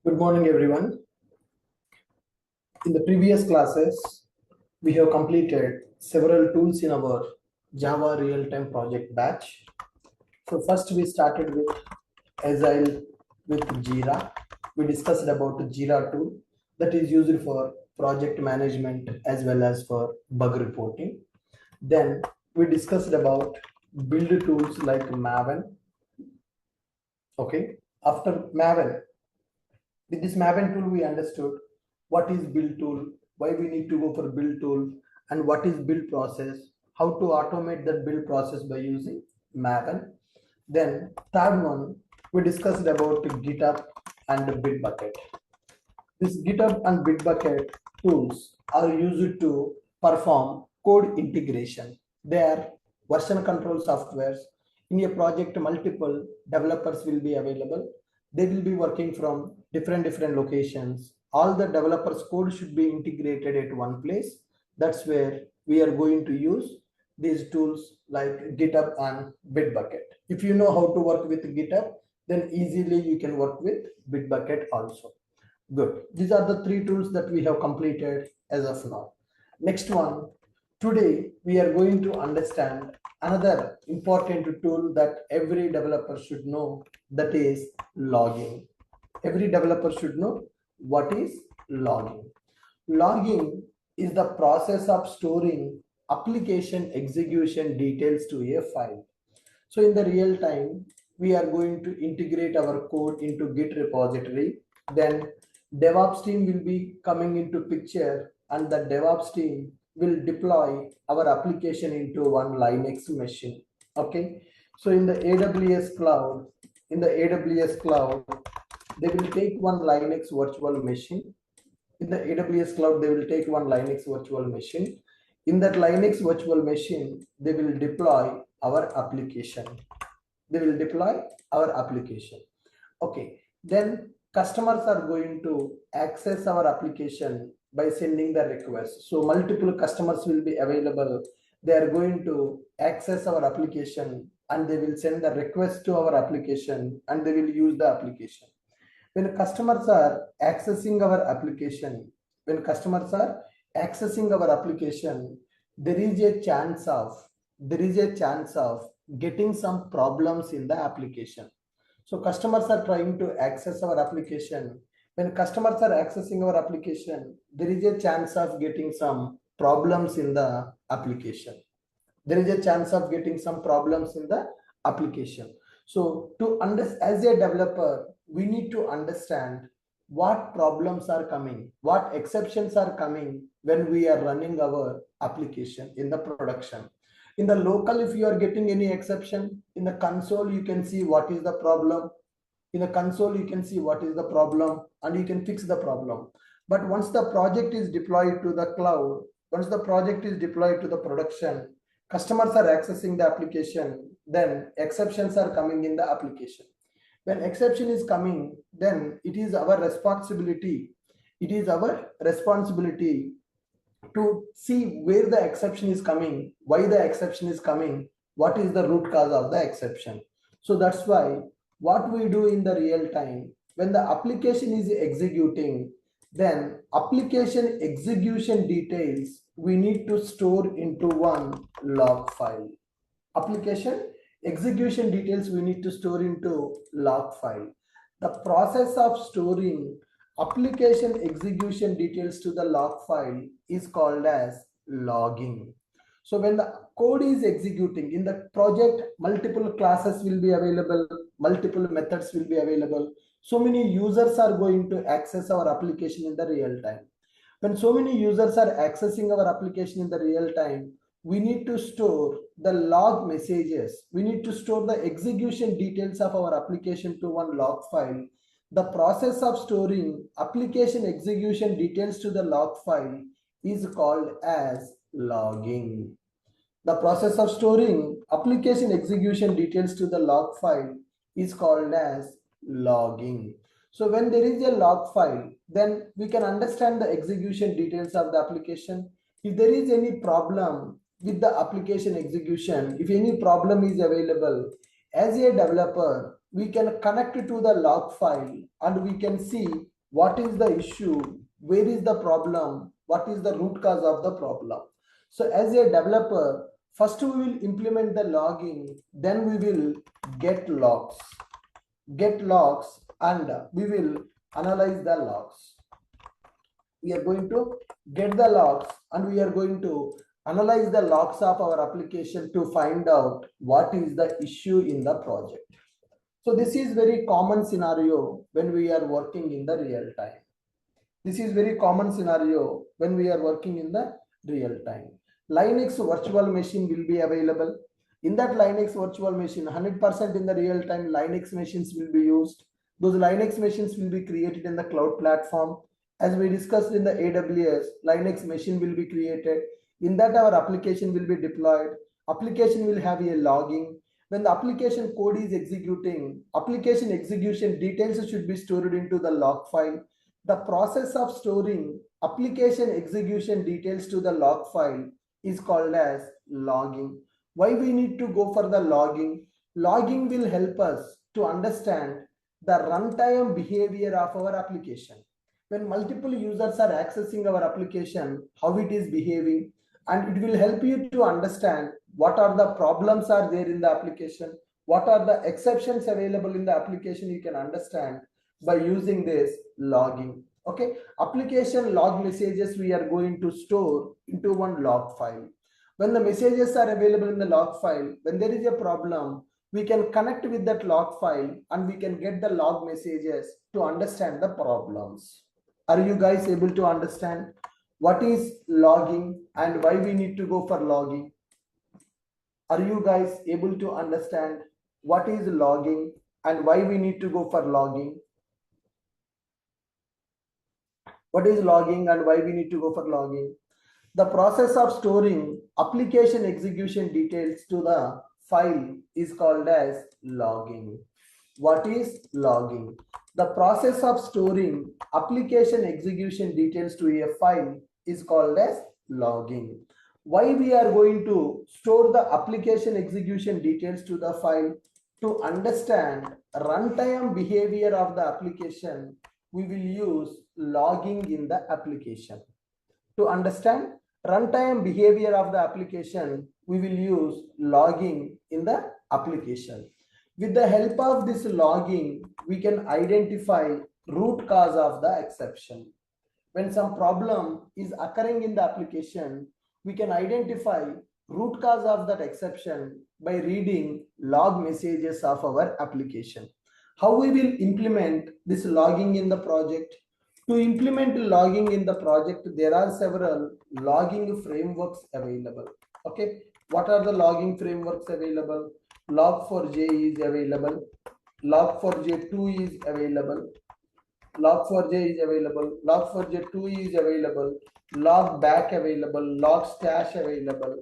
Good morning, everyone. In the previous classes, we have completed several tools in our Java real-time project batch. So first we started with Agile with Jira. We discussed about the Jira tool that is used for project management as well as for bug reporting. Then we discussed about build tools like Maven. Okay. After Maven, with this Maven tool, we understood what is build tool, why we need to go for build tool, and what is build process, how to automate that build process by using Maven. Then third one, we discussed about GitHub and the Bitbucket. This GitHub and Bitbucket tools are used to perform code integration. They are version control softwares. In a project, multiple developers will be available. They will be working from different locations. All the developers' code should be integrated at one place. That's where we are going to use these tools like GitHub and Bitbucket. If you know how to work with GitHub, then easily you can work with Bitbucket also. Good. These are the three tools that we have completed as of now. Next one, today we are going to understand another important tool that every developer should know, that is logging. Every developer should know what is logging. Logging is the process of storing application execution details to a file. So in the real time, we are going to integrate our code into Git repository. Then DevOps team will be coming into picture, and the DevOps team will deploy our application into one Linux machine. Okay. So in the AWS cloud, they will take one Linux virtual machine. In the AWS cloud, they will take one Linux virtual machine. In that Linux virtual machine, they will deploy our application. Okay. Then customers are going to access our application by sending the request. So multiple customers will be available. They are going to access our application and they will send the request to our application and they will use the application. When customers are accessing our application, there is a chance of getting some problems in the application. So customers are trying to access our application. When customers are accessing our application, there is a chance of getting some problems in the application. So as a developer, we need to understand what problems are coming, what exceptions are coming when we are running our application in the production. In the local, if you are getting any exception, in the console, you can see what is the problem. And you can fix the problem. But once the project is deployed to the cloud, once the project is deployed to the production, customers are accessing the application, then exceptions are coming in the application. When exception is coming, then it is our responsibility to see where the exception is coming, why the exception is coming, what is the root cause of the exception. So that's why what we do in the real time, when the application is executing, then application execution details we need to store into one log file. Application execution details we need to store into log file. The process of storing application execution details to the log file is called as logging. So when the code is executing in the project, multiple classes will be available, multiple methods will be available. So many users are going to access our application in the real time. When so many users are accessing our application in the real time, we need to store the log messages. We need to store the execution details of our application to one log file. The process of storing application execution details to the log file is called as logging. The process of storing application execution details to the log file is called as logging. So when there is a log file, then we can understand the execution details of the application. If there is any problem with the application execution, if any problem is available, as a developer, we can connect to the log file and we can see what is the issue, where is the problem, what is the root cause of the problem. So as a developer, first we will implement the logging, then we will get logs, and we will analyze the logs. We are going to get the logs and we are going to analyze the logs of our application to find out what is the issue in the project. So this is very common scenario when we are working in the real time. This is very common scenario when we are working in the real time. Linux virtual machine will be available. In that Linux virtual machine, 100% in the real time Linux machines will be used. Those Linux machines will be created in the cloud platform. As we discussed in the AWS, Linux machine will be created. In that our application will be deployed. Application will have a logging. When the application code is executing, application execution details should be stored into the log file. The process of storing application execution details to the log file is called as logging. Why we need to go for the logging? Logging will help us to understand the runtime behavior of our application. When multiple users are accessing our application, how it is behaving, and it will help you to understand what are the problems are there in the application, what are the exceptions available in the application. You can understand by using this logging. Okay, application log messages we are going to store into one log file. When the messages are available in the log file, when there is a problem, we can connect with that log file and we can get the log messages to understand the problems. Are you guys able to understand what is logging and why we need to go for logging? Are you guys able to understand what is logging and why we need to go for logging? What is logging and why we need to go for logging? The process of storing application execution details to the file is called as logging. What is logging? The process of storing application execution details to a file is called as logging. Why we are going to store the application execution details to the file? To understand runtime behavior of the application, we will use logging in the application. To understand runtime behavior of the application, we will use logging in the application. With the help of this logging, we can identify root cause of the exception. When some problem is occurring in the application, we can identify root cause of that exception by reading log messages of our application. How we will implement this logging in the project? To implement logging in the project, there are several logging frameworks available. Okay, what are the logging frameworks available? Log4j is available. Log4j2 is available. Log4j is available. Log4j2 is available. Logback available. Logstash available.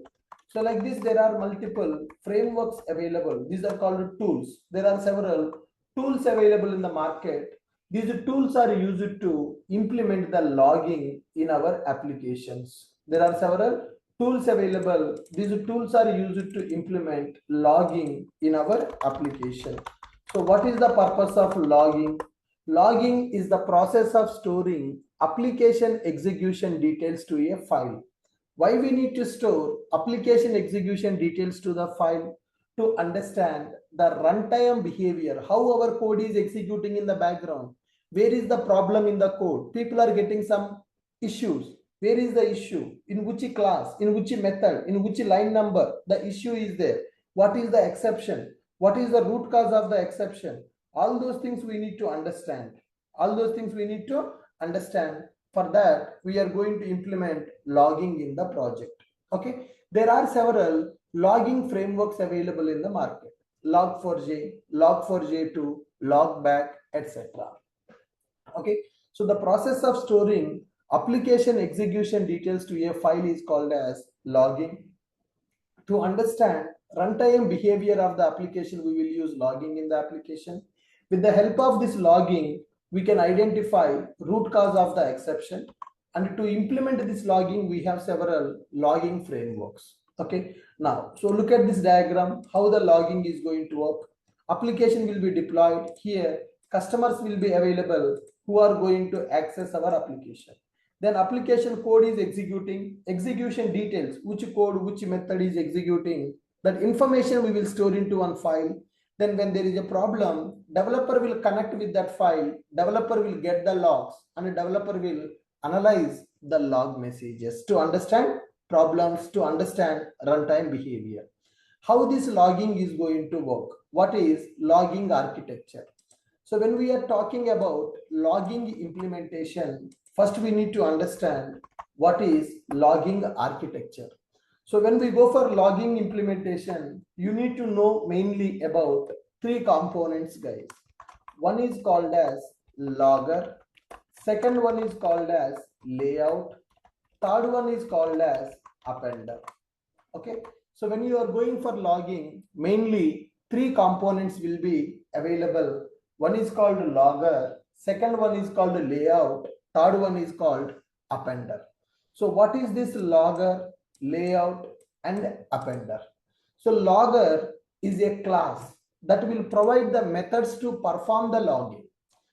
So like this, there are multiple frameworks available. These are called tools. There are several tools available in the market. These tools are used to implement the logging in our applications. There are several tools available. These tools are used to implement logging in our application. So what is the purpose of logging? Logging is the process of storing application execution details to a file. Why we need to store application execution details to the file? To understand the runtime behavior, how our code is executing in the background. Where is the problem in the code? People are getting some issues. Where is the issue? In which class? In which method? In which line number? The issue is there. What is the exception? What is the root cause of the exception? All those things we need to understand. All those things we need to understand. For that, we are going to implement logging in the project. Okay. There are several logging frameworks available in the market. Log4j, Log4j2, Logback, etc. Okay. So the process of storing application execution details to a file is called as logging. To understand runtime behavior of the application, we will use logging in the application. With the help of this logging, we can identify root cause of the exception. And to implement this logging, we have several logging frameworks. Okay. Now, so look at this diagram, how the logging is going to work. application will be deployed. Here customers will be available who are going to access our application. Then application code is executing, execution details, which code, which method is executing, that information we will store into one file. Then when there is a problem, developer will connect with that file, developer will get the logs, and the developer will analyze the log messages to understand problems, to understand runtime behavior. How this logging is going to work? What is logging architecture? So when we are talking about logging implementation, first we need to understand what is logging architecture. So when we go for logging implementation, you need to know mainly about three components, guys. One is called as logger, second one is called as layout, third one is called as appender. Okay, so when you are going for logging, mainly three components will be available. One is called logger, second one is called layout, third one is called appender. So what is this logger, layout, and appender? So logger is a class that will provide the methods to perform the logging.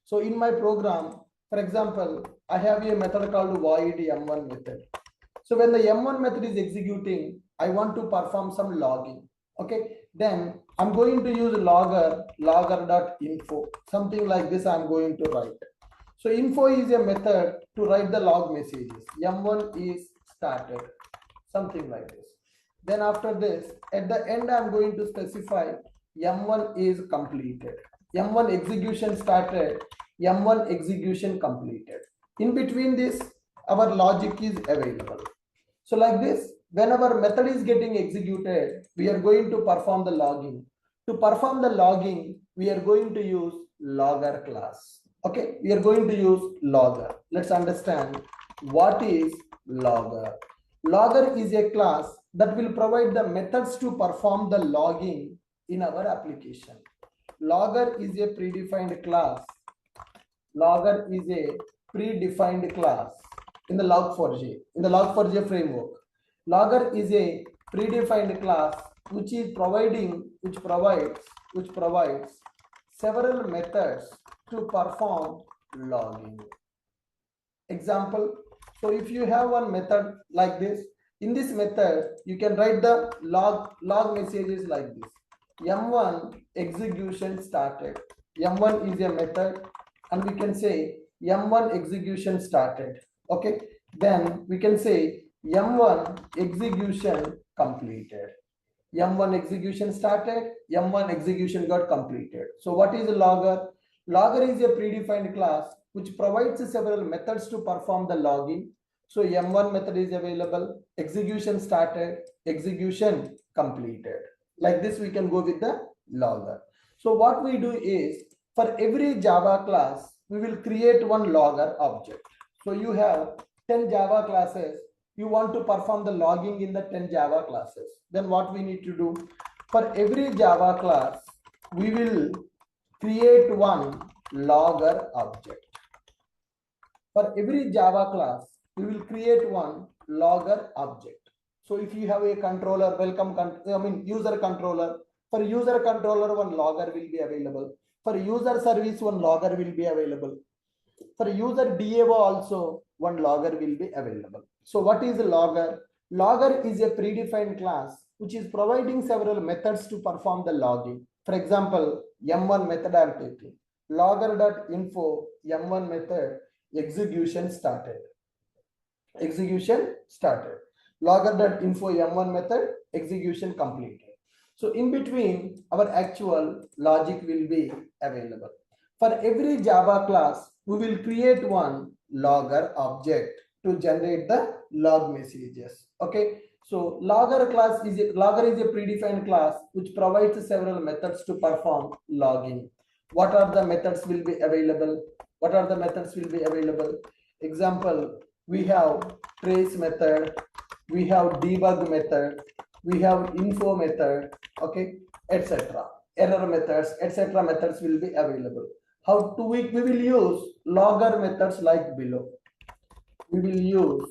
So in my program, for example, I have a method called void m1 method. So when the m1 method is executing, I want to perform some logging. Okay, then I'm going to use logger.info, something like this I'm going to write. So info is a method to write the log messages. M1 is started, something like this. Then after this, at the end, I'm going to specify M1 is completed. M1 execution started, M1 execution completed. In between this, our logic is available. So like this, when our method is getting executed, we are going to perform the logging. To perform the logging, we are going to use logger class. Okay, we are going to use logger. Let's understand what is logger. Logger is a class that will provide the methods to perform the logging in our application. Logger is a predefined class. Logger is a predefined class in the Log4j framework. Logger is a predefined class which provides several methods to perform logging. Example, so if you have one method like this, in this method you can write the log messages like this. M1 execution started. M1 is a method, and we can say M1 execution started. Okay, then we can say M1 execution completed. M1 execution started, M1 execution got completed. So what is a logger? Logger is a predefined class which provides several methods to perform the logging. So M1 method is available, execution started, execution completed. Like this we can go with the logger. So what we do is, for every Java class, we will create one logger object. So you have 10 Java classes. You want to perform the logging in the 10 Java classes. Then what we need to do? For every Java class, we will create one logger object. For every Java class, we will create one logger object. So if you have a controller, user controller, for user controller, one logger will be available. For user service, one logger will be available. For user DAO also, one logger will be available. So what is a logger? Logger is a predefined class which is providing several methods to perform the logging. For example, M1 method I am taking. Logger.info M1 method execution started. Execution started. Logger.info M1 method execution completed. So in between, our actual logic will be available. For every Java class, we will create one logger object to generate the log messages. Okay, so logger is a predefined class which provides several methods to perform logging. What are the methods will be available? Example, we have trace method, we have debug method, we have info method, okay, etc. Error methods, etc. methods will be available. How to we will use logger methods like below. We will use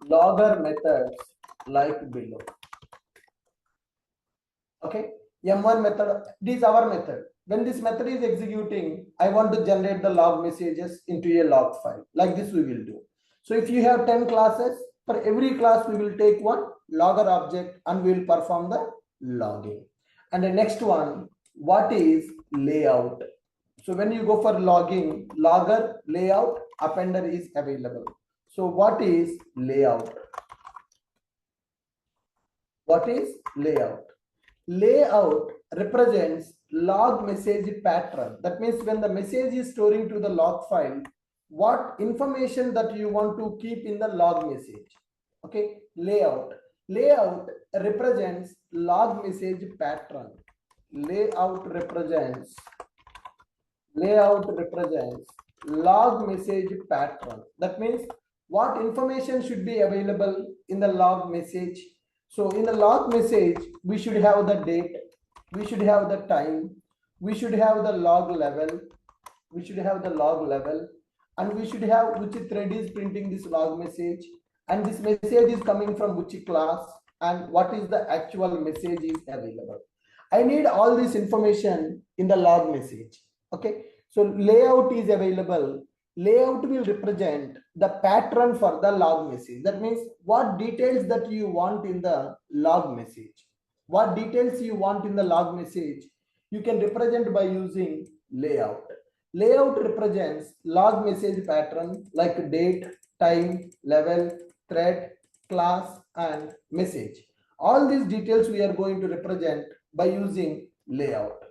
logger methods like below. Okay, M1 method, it is our method. When this method is executing, I want to generate the log messages into a log file. Like this we will do. So if you have 10 classes, for every class we will take one logger object and we will perform the logging. And the next one, what is layout? So when you go for logging, logger, layout, appender is available. So what is layout? What is layout? Layout represents log message pattern. That means when the message is storing to the log file, what information that you want to keep in the log message. Okay, layout. Layout represents log message pattern. Layout represents log message pattern. That means what information should be available in the log message. So in the log message, we should have the date, we should have the time, we should have the log level, and we should have which thread is printing this log message, and this message is coming from which class, and what is the actual message is available. I need all this information in the log message. Okay, so layout is available. Layout will represent the pattern for the log message. That means what details that you want in the log message. What details you want in the log message, you can represent by using layout. Layout represents log message pattern like date, time, level, thread, class, and message. All these details we are going to represent by using layout.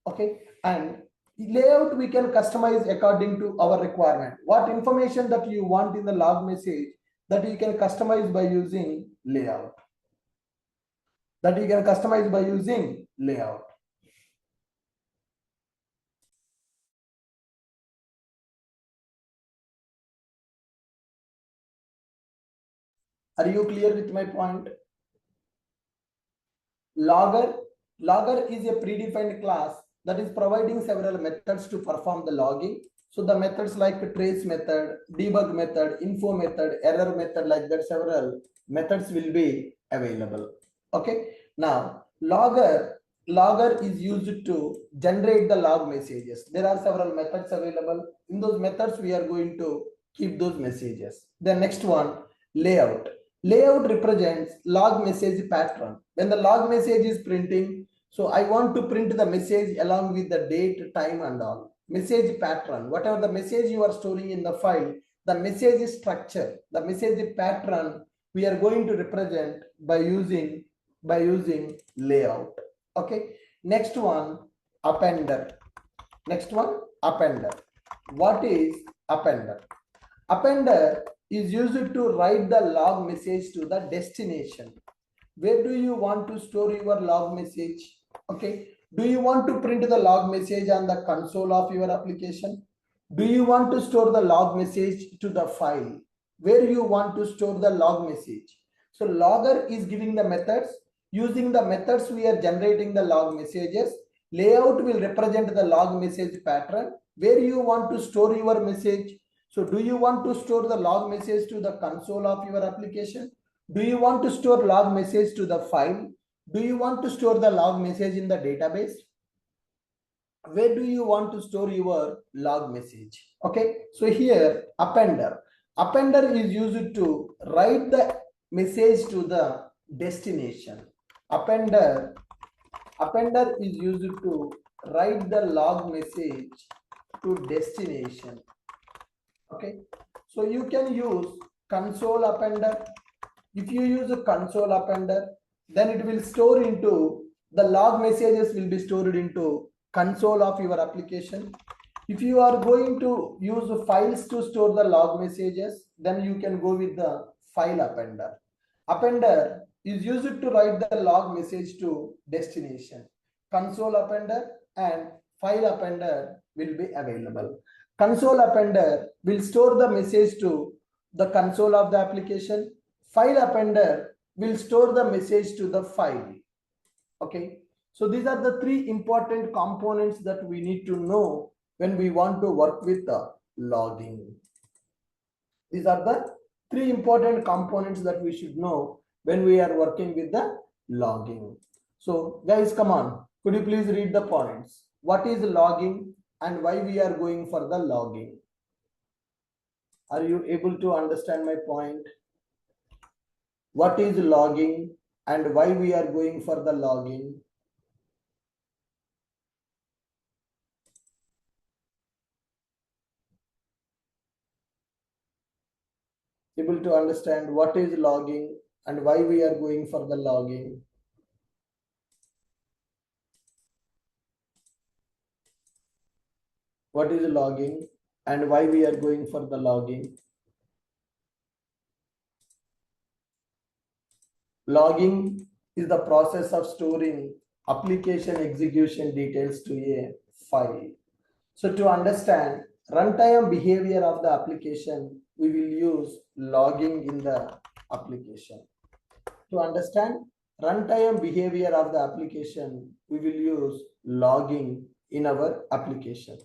Okay, and layout we can customize according to our requirement. What information that you want in the log message, that you can customize by using layout. Are you clear with my point? Logger is a predefined class that is providing several methods to perform the logging. So the methods like trace method, debug method, info method, error method, like that several methods will be available. Okay, now logger is used to generate the log messages. There are several methods available. In those methods we are going to keep those messages. The next one, layout. Layout represents log message pattern. When the log message is printing, so I want to print the message along with the date, time, and all. Message pattern, whatever the message you are storing in the file, the message structure, the message pattern, we are going to represent by using layout. Okay. Next one, appender. What is appender? Appender is used to write the log message to the destination. Where do you want to store your log message? Okay, do you want to print the log message on the console of your application? Do you want to store the log message to the file? Where you want to store the log message? So logger is giving the methods. Using the methods we are generating the log messages. Layout will represent the log message pattern. Where you want to store your message? So do you want to store the log message to the console of your application? Do you want to store log message to the file? Do you want to store the log message in the database? Where do you want to store your log message? Okay, so here appender is used to write the message to the destination. Appender is used to write the log message to destination. Okay, so you can use console appender. If you use a console appender, then it will store into the log messages will be stored into console of your application. If you are going to use files to store the log messages, then you can go with the file appender. Appender is used to write the log message to destination. Console appender and file appender will be available. Console appender will store the message to the console of the application. File appender will store the message to the file. Okay, so these are the three important components that we need to know when we want to work with the logging. These are the three important components that we should know when we are working with the logging. So guys, come on, Could you please read the points? What is logging and why we are going for the logging? Are you able to understand my point? What is logging and why we are going for the logging? Able to understand what is logging and why we are going for the logging? What is logging and why we are going for the logging? Logging is the process of storing application execution details to a file. So to understand runtime behavior of the application, we will use logging in the application. To understand runtime behavior of the application, we will use logging in our application.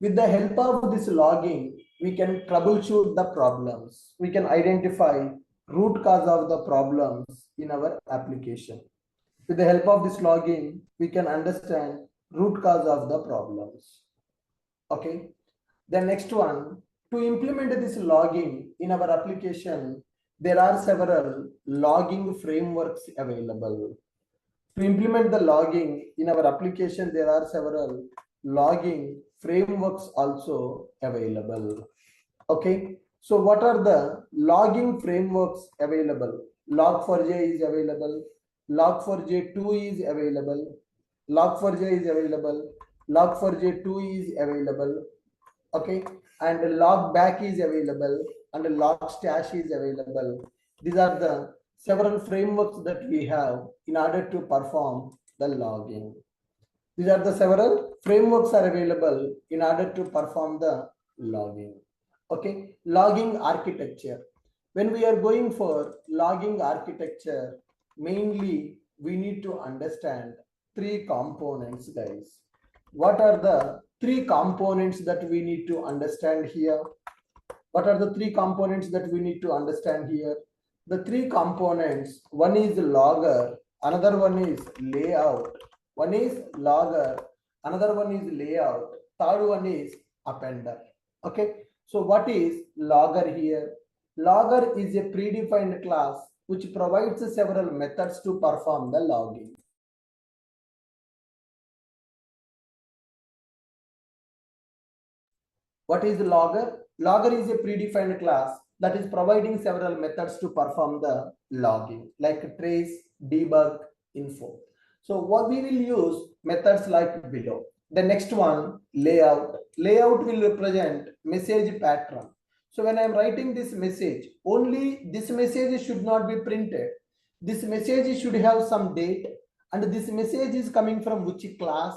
With the help of this logging, we can troubleshoot the problems. We can identify root cause of the problems in our application. With the help of this logging, we can understand root cause of the problems. Okay. The next one, to implement this logging in our application, there are several logging frameworks available. To implement the logging in our application, there are several logging frameworks also available. Okay. So what are the logging frameworks available? Log4j is available. Log4j2 is available. Log4j is available. Log4j2 is available. Okay, and log back is available and log stash is available. These are the several frameworks that we have in order to perform the logging. These are the several frameworks are available in order to perform the logging. Okay, logging architecture. When we are going for logging architecture, mainly we need to understand three components, guys. What are the three components that we need to understand here? What are the three components that we need to understand here? The three components, one is logger, another one is layout, one is logger, another one is layout, third one is appender. Okay, so what is logger here? Logger is a predefined class which provides several methods to perform the logging. What is the logger? Logger is a predefined class that is providing several methods to perform the logging, like trace, debug, info. So what we will use methods like below. The next one, layout. Layout will represent message pattern. So when I am writing this message, only this message should not be printed. This message should have some date, and this message is coming from which class.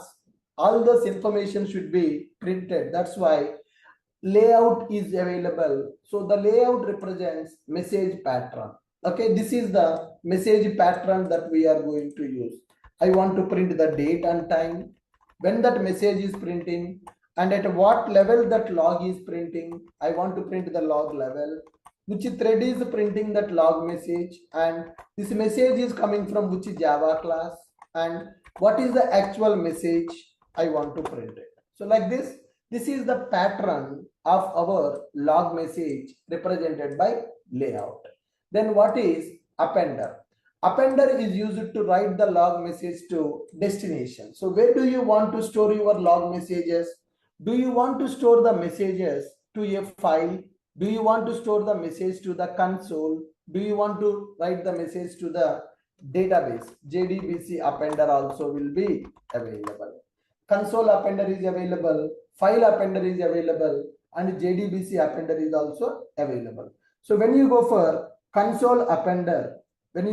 All those information should be printed. That's why layout is available. So the layout represents message pattern. Okay, this is the message pattern that we are going to use. I want to print the date and time, when that message is printing, and at what level that log is printing. I want to print the log level, which thread is printing that log message, and this message is coming from which Java class, and what is the actual message I want to print it. So like this is the pattern of our log message represented by layout. Then what is appender? Appender is used to write the log message to destination. So where do you want to store your log messages? Do you want to store the messages to a file? Do you want to store the message to the console? Do you want to write the message to the database? JDBC appender also will be available. Console appender is available, file appender is available, and JDBC appender is also available. So when you go for console appender, that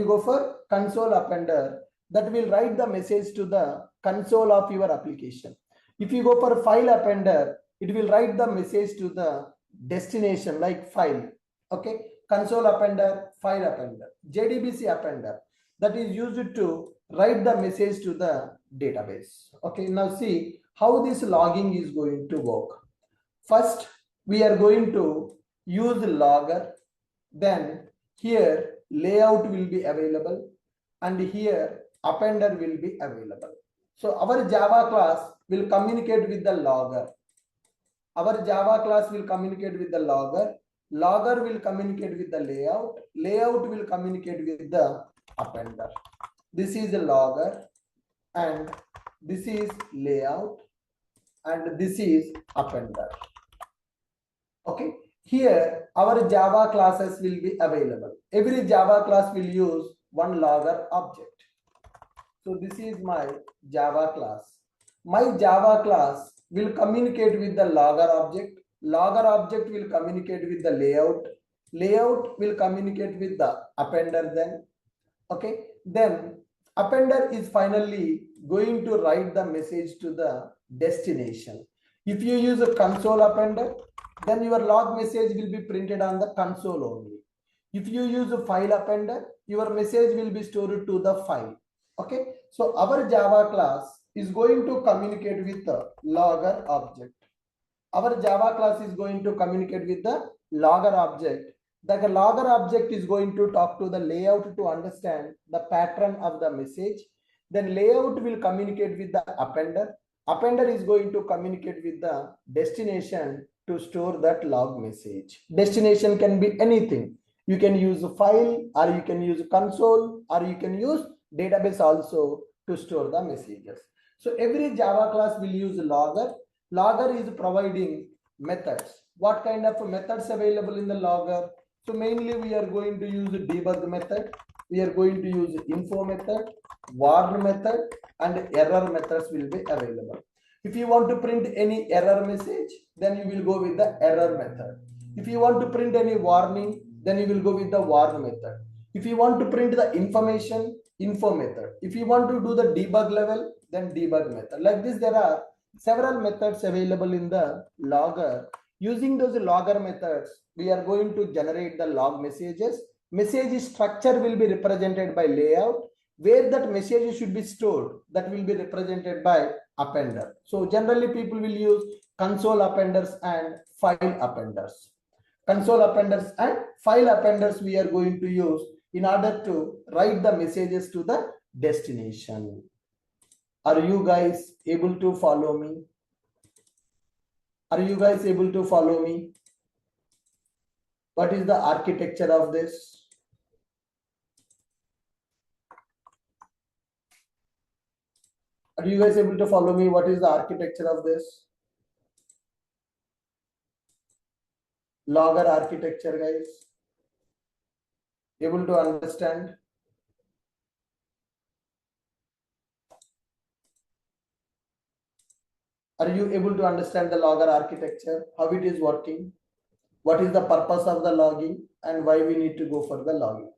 will write the message to the console of your application. If you go for file appender, it will write the message to the destination like file. Okay, console appender, file appender. JDBC appender, that is used to write the message to the database. Okay, now see how this logging is going to work. First, we are going to use logger. Then here layout will be available, and here appender will be available. So our Java class will communicate with the logger. Our Java class will communicate with the logger. Logger will communicate with the layout. Layout will communicate with the appender. This is the logger and this is layout and this is appender. Okay. Here our Java classes will be available. Every Java class will use one logger object. So this is my Java class. My Java class will communicate with the logger object. Logger object will communicate with the layout. Layout will communicate with the appender then. Okay. Then appender is finally going to write the message to the destination. If you use a console appender, then your log message will be printed on the console only. If you use a file appender, your message will be stored to the file. Okay, so our Java class is going to communicate with the logger object. Our Java class is going to communicate with the logger object. The logger object is going to talk to the layout to understand the pattern of the message. Then layout will communicate with the appender. Appender is going to communicate with the destination to store that log message. Destination can be anything. You can use a file or you can use a console or you can use database also to store the messages. So every Java class will use a logger. Logger is providing methods. What kind of methods available in the logger? So mainly we are going to use debug method. We are going to use info method, warn method, and error methods will be available. If you want to print any error message, then you will go with the error method. If you want to print any warning, then you will go with the warn method. If you want to print the information, info method. If you want to do the debug level, then debug method. Like this, there are several methods available in the logger. Using those logger methods, we are going to generate the log messages. Message structure will be represented by layout. Where that message should be stored, that will be represented by appender. So generally people will use console appenders and file appenders. Console appenders and file appenders we are going to use in order to write the messages to the destination. Are you guys able to follow me? Are you guys able to follow me? What is the architecture of this? Are you guys able to follow me? What is the architecture of this? Logger architecture, guys. Able to understand? Are you able to understand the logger architecture? How it is working? What is the purpose of the logging and why we need to go for the logging?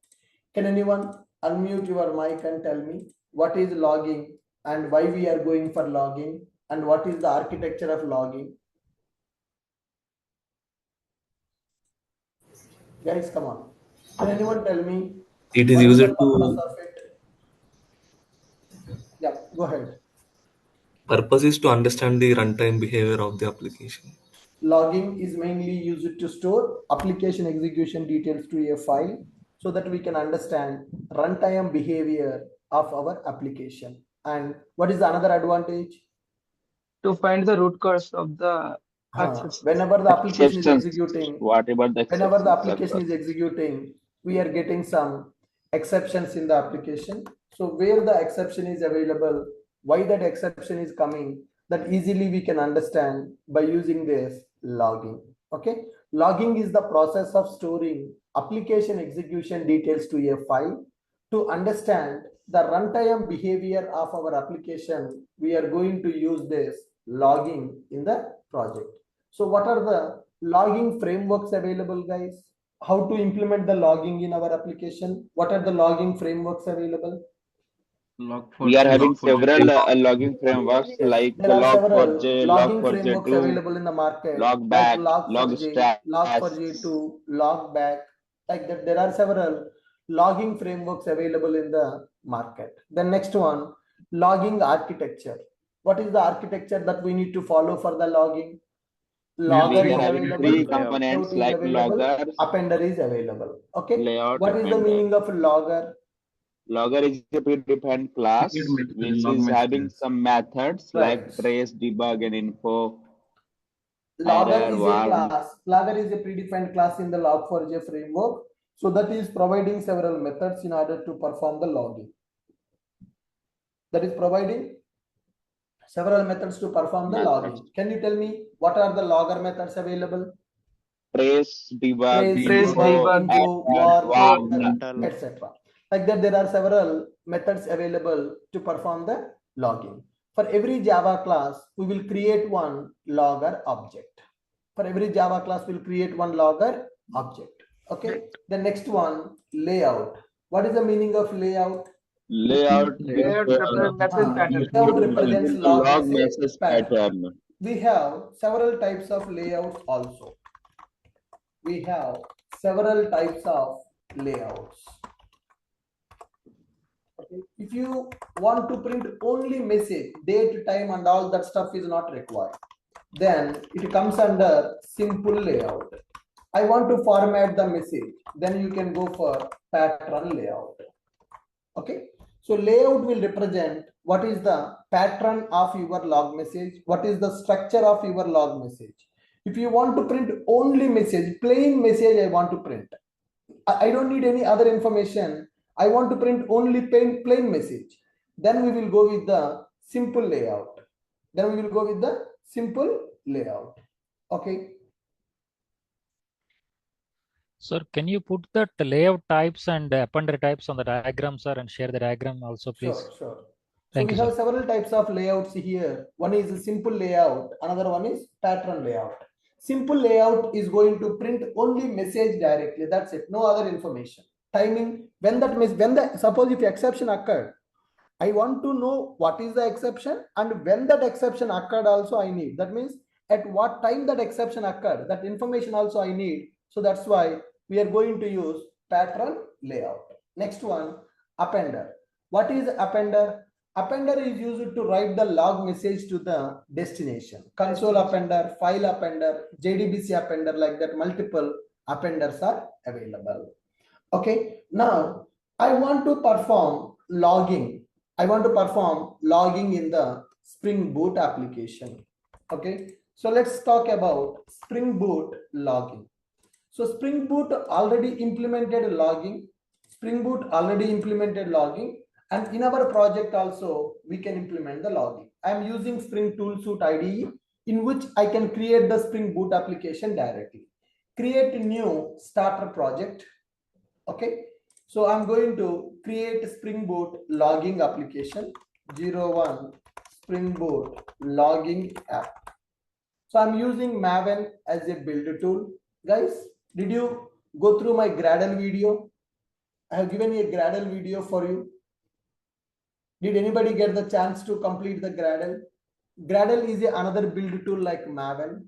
Can anyone unmute your mic and tell me what is logging and why we are going for logging and what is the architecture of logging? Guys, come on. Can anyone tell me It is what is used the purpose to of it? Yeah, go ahead. purpose is to understand the runtime behavior of the application. Logging is mainly used to store application execution details to a file so that we can understand runtime behavior of our application. And what is the another advantage? To find the root cause of the exceptions. Whenever the application is Exceptions. executing, What about the whenever the exceptions, application sir? is executing, we are getting some exceptions in the application. So where the exception is available, why that exception is coming, that easily we can understand by using this logging. Okay, logging is the process of storing application execution details to a file. To understand the runtime behavior of our application, we are going to use this logging in the project. So what are the logging frameworks available, guys? How to implement the logging in our application? What are the logging frameworks available? We are having several Log4j. logging frameworks Yes, like there are several Log4j, logging frameworks Log4j2, available in the market, like Logback, Log4j, Logstash. Log4j2, Logback, like that. There are several logging frameworks available in the market. The next one, logging architecture. What is the architecture that we need to follow for the logging? Logger We is are having available, three layout components is like available, loggers, appender is available. Okay. layout, What is the appender. meaning of logger? Logger is a predefined class which is having some methods like Right. trace, debug, and info, Logger error, is a warn. class. Logger is a predefined class in the Log4j framework. So that is providing several methods in order to perform the logging. That is providing several methods to perform the logging. Can you tell me what are the logger methods available? Trace, debug, Trace, Trace, info, debug, debug, info, error, warn. etc. Like that, there are several methods available to perform the logging. For every Java class, we will create one logger object. For every Java class, we'll create one logger object. Okay. The next one, layout. What is the meaning of layout? Layout layout represent message pattern. Layout represents log log message message pattern. pattern. We have several types of layouts also. We have several types of layouts. Okay. If you want to print only message, date, time, and all that stuff is not required, then it comes under simple layout. I want to format the message, then you can go for pattern layout. Okay. So layout will represent what is the pattern of your log message, what is the structure of your log message. If you want to print only message, plain message I want to print, I don't need any other information, I want to print only plain message, then we will go with the simple layout. Okay. Sir, can you put that layout types and appender types on the diagram, sir, and share the diagram also, please? Sure. So Thank we you, have sir. several types of layouts here. One is a simple layout, another one is pattern layout. Simple layout is going to print only message directly. That's it. No other information. Timing, suppose if exception occurred, I want to know what is the exception and when that exception occurred also I need. That means at what time that exception occurred, that information also I need. So that's why we are going to use pattern layout. Next one, appender. What is appender? Appender is used to write the log message to the destination. Console appender, file appender, JDBC appender, like that multiple appenders are available. Okay, now I want to perform logging. I want to perform logging in the Spring Boot application. Okay, so let's talk about Spring Boot logging. So Spring Boot already implemented logging. And in our project also, we can implement the logging. I am using Spring Toolsuite IDE, in which I can create the Spring Boot application directly. Create a new starter project. Okay, so I'm going to create Spring Boot logging application 01 Spring Boot logging app. So I'm using Maven as a build tool. Guys, did you go through my Gradle video? I have given a Gradle video for you. Did anybody get the chance to complete the Gradle? Gradle is another build tool like Maven.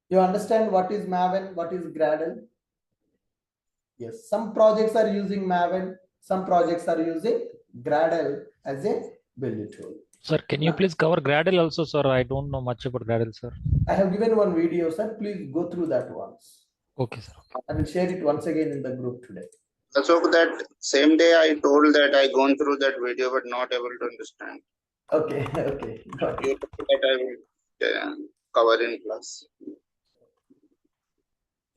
You understand what is Maven, what is Gradle? Yes, some projects are using Maven, some projects are using Gradle as a build tool. Sir, can you please cover Gradle also, sir? I don't know much about Gradle, sir. I have given one video, sir. Please go through that once. Okay, sir. I will share it once again in the group today. Also, that same day I told that I gone through that video but not able to understand. Okay, okay, got it. That I will cover in class.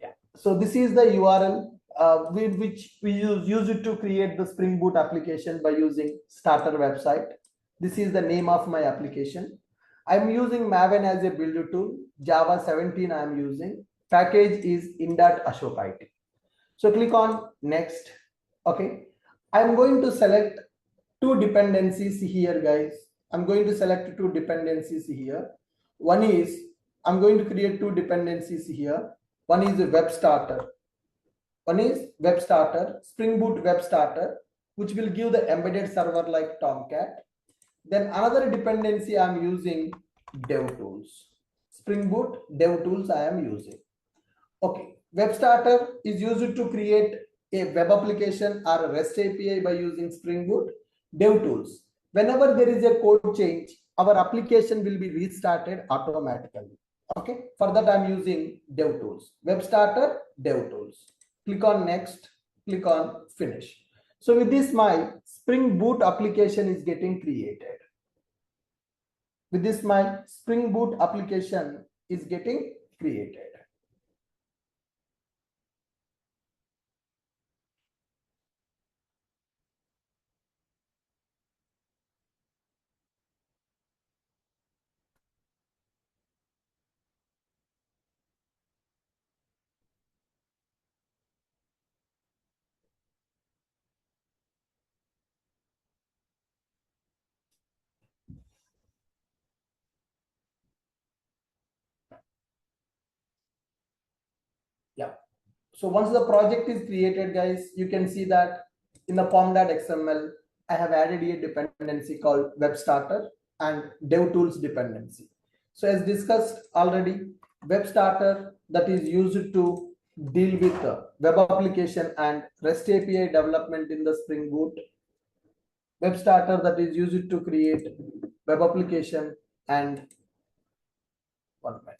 Yeah. So this is the URL which we use it to create the Spring Boot application by using starter website. This is the name of my application. I'm using Maven as a build tool. Java 17 I'm using. Package is in.ashok.it. So click on next. Okay. I'm going to select two dependencies here, guys. I'm going to select two dependencies here. One is, I'm going to create two dependencies here. One is a web starter. Spring Boot web starter, which will give the embedded server like Tomcat. Then another dependency I'm using DevTools. Spring Boot DevTools I am using. Okay, web starter is used to create a web application or a REST API by using Spring Boot. DevTools, whenever there is a code change, our application will be restarted automatically. Okay, for that I'm using DevTools. Web starter, DevTools. Click on next, click on finish. So with this, my Spring Boot application is getting created. With this, my Spring Boot application is getting created. Yeah. So once the project is created, guys, you can see that in the form.xml, I have added a dependency called web starter and dev tools dependency. So as discussed already, web starter that is used to deal with web application and REST API development in the Spring Boot. Web starter that is used to create web application and one minute.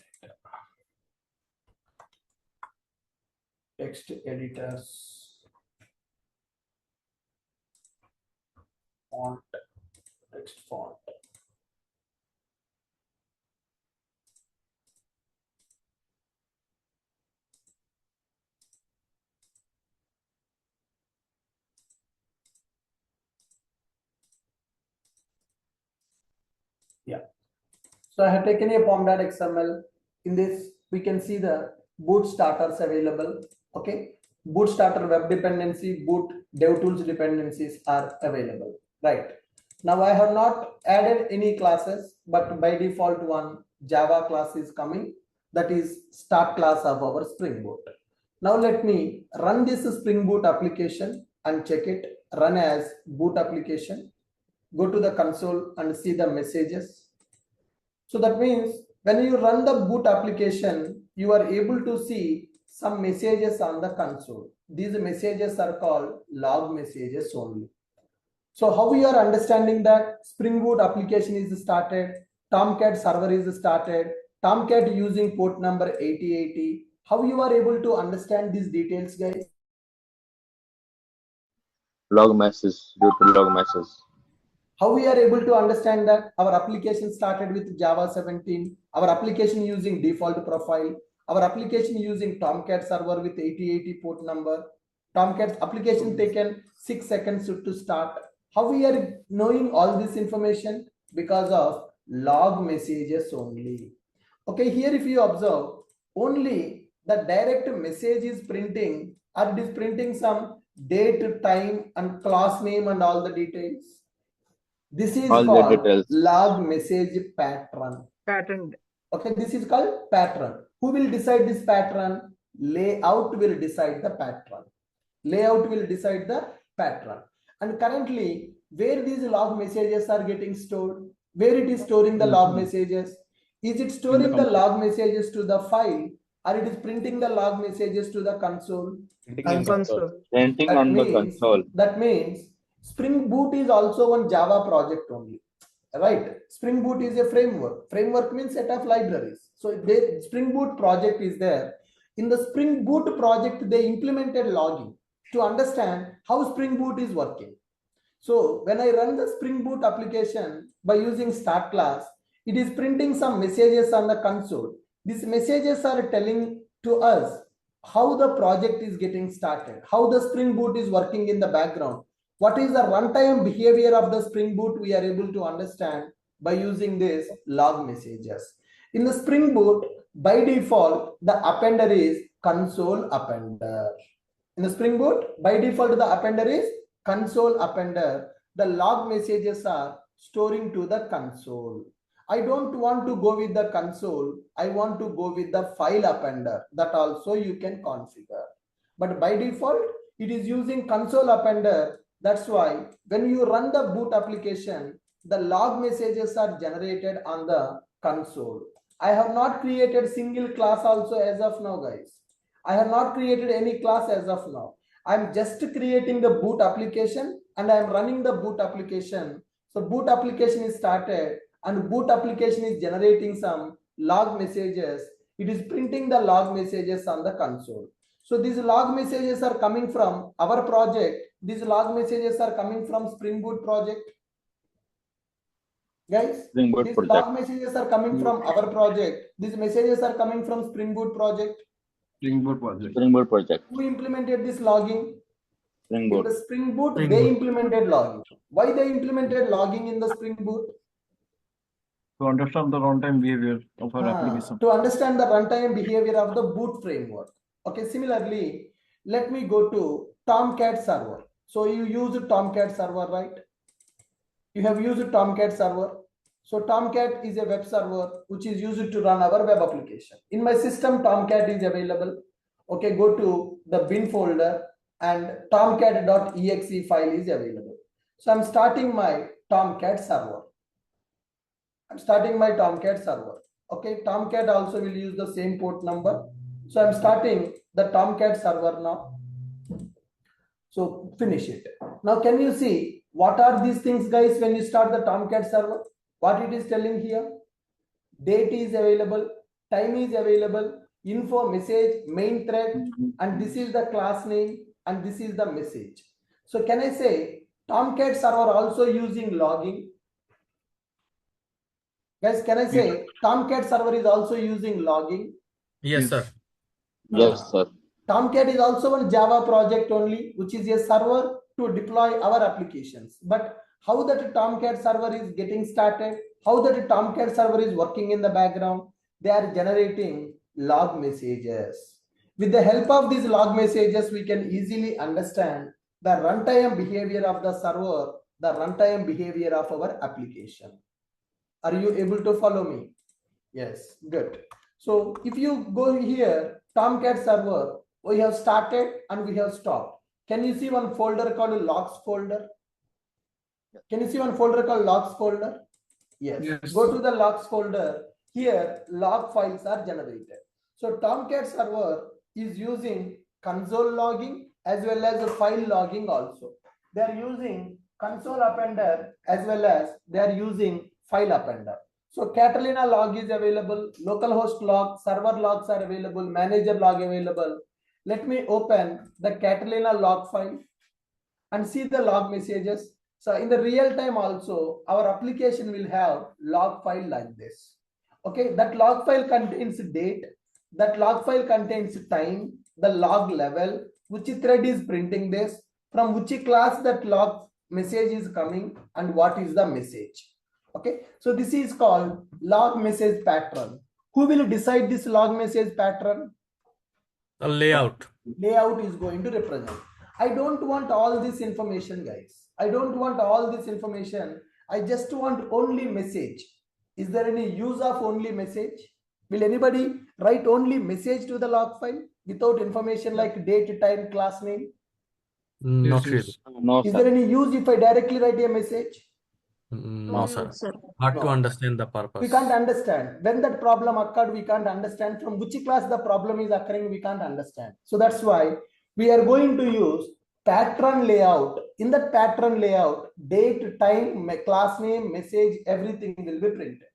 Text editors, font, text font. Yeah. So I have taken a form.xml. In this, we can see the boot starters available. Okay. Boot starter web dependency, boot dev tools dependencies are available. Right. Now I have not added any classes, but by default one Java class is coming. That is start class of our Spring Boot. Now let me run this Spring Boot application and check it. Run as boot application. Go to the console and see the messages. So that means when you run the boot application, you are able to see some messages on the console. These messages are called log messages only. So how we are understanding that Spring Boot application is started, Tomcat server is started, Tomcat using port number 8080. How you are able to understand these details, guys? Log message, due to log message. How we are able to understand that our application started with Java 17, our application using default profile, our application using Tomcat server with 8080 port number, Tomcat application taken 6 seconds to start. How we are knowing all this information? Because of log messages only. Okay, here if you observe, only the direct message is printing, or it is printing some date, time, and class name and all the details. This is All the called details. log message pattern. Pattern. Okay, this is called pattern. Who will decide this pattern? Layout will decide the pattern. Layout will decide the pattern. And currently, where these log messages are getting stored, where it is storing the log messages, is it storing the log messages to the file, or it is printing the log messages to the console? Console. Printing on the console. That means Spring Boot is also one Java project only, right? Spring Boot is a framework. Framework means set of libraries. So the Spring Boot project is there. In the Spring Boot project, they implemented logging to understand how Spring Boot is working. So when I run the Spring Boot application by using start class, it is printing some messages on the console. These messages are telling to us how the project is getting started, how the Spring Boot is working in the background. What is the runtime behavior of the Spring Boot we are able to understand by using this log messages. In the Spring Boot, by default, the appender is console appender. In the Spring Boot, by default, the appender is console appender. The log messages are storing to the console. I don't want to go with the console. I want to go with the file appender. That also you can configure. But by default, it is using console appender. That's why when you run the boot application, the log messages are generated on the console. I have not created single class also as of now, guys. I have not created any class as of now. I'm just creating the boot application and I'm running the boot application. So boot application is started and boot application is generating some log messages. It is printing the log messages on the console. So these log messages are coming from our project these log messages are coming from Spring Boot project. Guys, Spring Boot these project. log messages are coming from our project. These messages are coming from Spring Boot project. Spring Boot project. Who implemented this logging? Spring In Boot. the Spring Boot, they implemented logging. Why they implemented logging in the Spring Boot? To understand the runtime behavior of our application. To understand the runtime behavior of the boot framework. Okay, similarly, let me go to Tomcat server. So you use Tomcat server, right? You have used Tomcat server. So Tomcat is a web server which is used to run our web application. In my system, Tomcat is available. Okay, go to the bin folder and tomcat.exe file is available. So I'm starting my Tomcat server. I'm starting my Tomcat server. Okay, Tomcat also will use the same port number. So I'm starting the Tomcat server now. So finish it. Now can you see what are these things, guys, when you start the Tomcat server? What it is telling here? Date is available, time is available, info, message, main thread, and this is the class name and this is the message. So can I say Tomcat server also using logging? Guys, can I say Tomcat server is also using logging? Yes, sir. Yes, sir. Tomcat is also one Java project only, which is a server to deploy our applications. But how that Tomcat server is getting started, how that Tomcat server is working in the background, they are generating log messages. With the help of these log messages, we can easily understand the runtime behavior of the server, the runtime behavior of our application. Are you able to follow me? Yes, good. So if you go here, Tomcat server, we have started and we have stopped. Can you see one folder called logs folder? Can you see one folder called logs folder? Yes. Go to the logs folder. Here, log files are generated. So Tomcat server is using console logging as well as file logging also. They are using console appender as well as they are using file appender. So Catalina log is available, localhost log, server logs are available, manager log available. Let me open the Catalina log file and see the log messages. So in the real time also, our application will have log file like this. Okay, that log file contains date, that log file contains time, the log level, which thread is printing this, from which class that log message is coming, and what is the message. Okay, so this is called log message pattern. Who will decide this log message pattern? The layout. Layout is going to represent. I don't want all this information, guys. I don't want all this information. I just want only message. Is there any use of only message? Will anybody write only message to the log file without information like date, time, class name? Not really. No, Is sir. there any use if I directly write a message? No, sir. Hard to No. understand the purpose. We can't understand. When that problem occurred, we can't understand. From which class the problem is occurring, we can't understand. So that's why we are going to use pattern layout. In that pattern layout, date, time, class name, message, everything will be printed.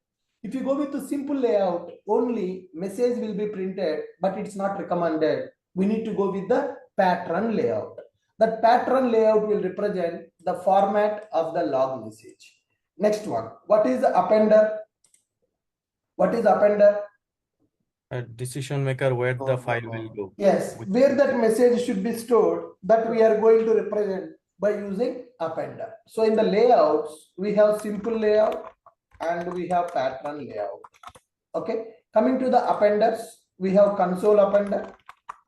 If you go with a simple layout, only message will be printed, but it's not recommended. We need to go with the pattern layout. That pattern layout will represent the format of the log message. Next one, what is the appender? What is appender? A decision maker where the file will go. Yes, where that message should be stored, that we are going to represent by using appender. So in the layouts, we have simple layout and we have pattern layout. Okay, coming to the appenders, we have console appender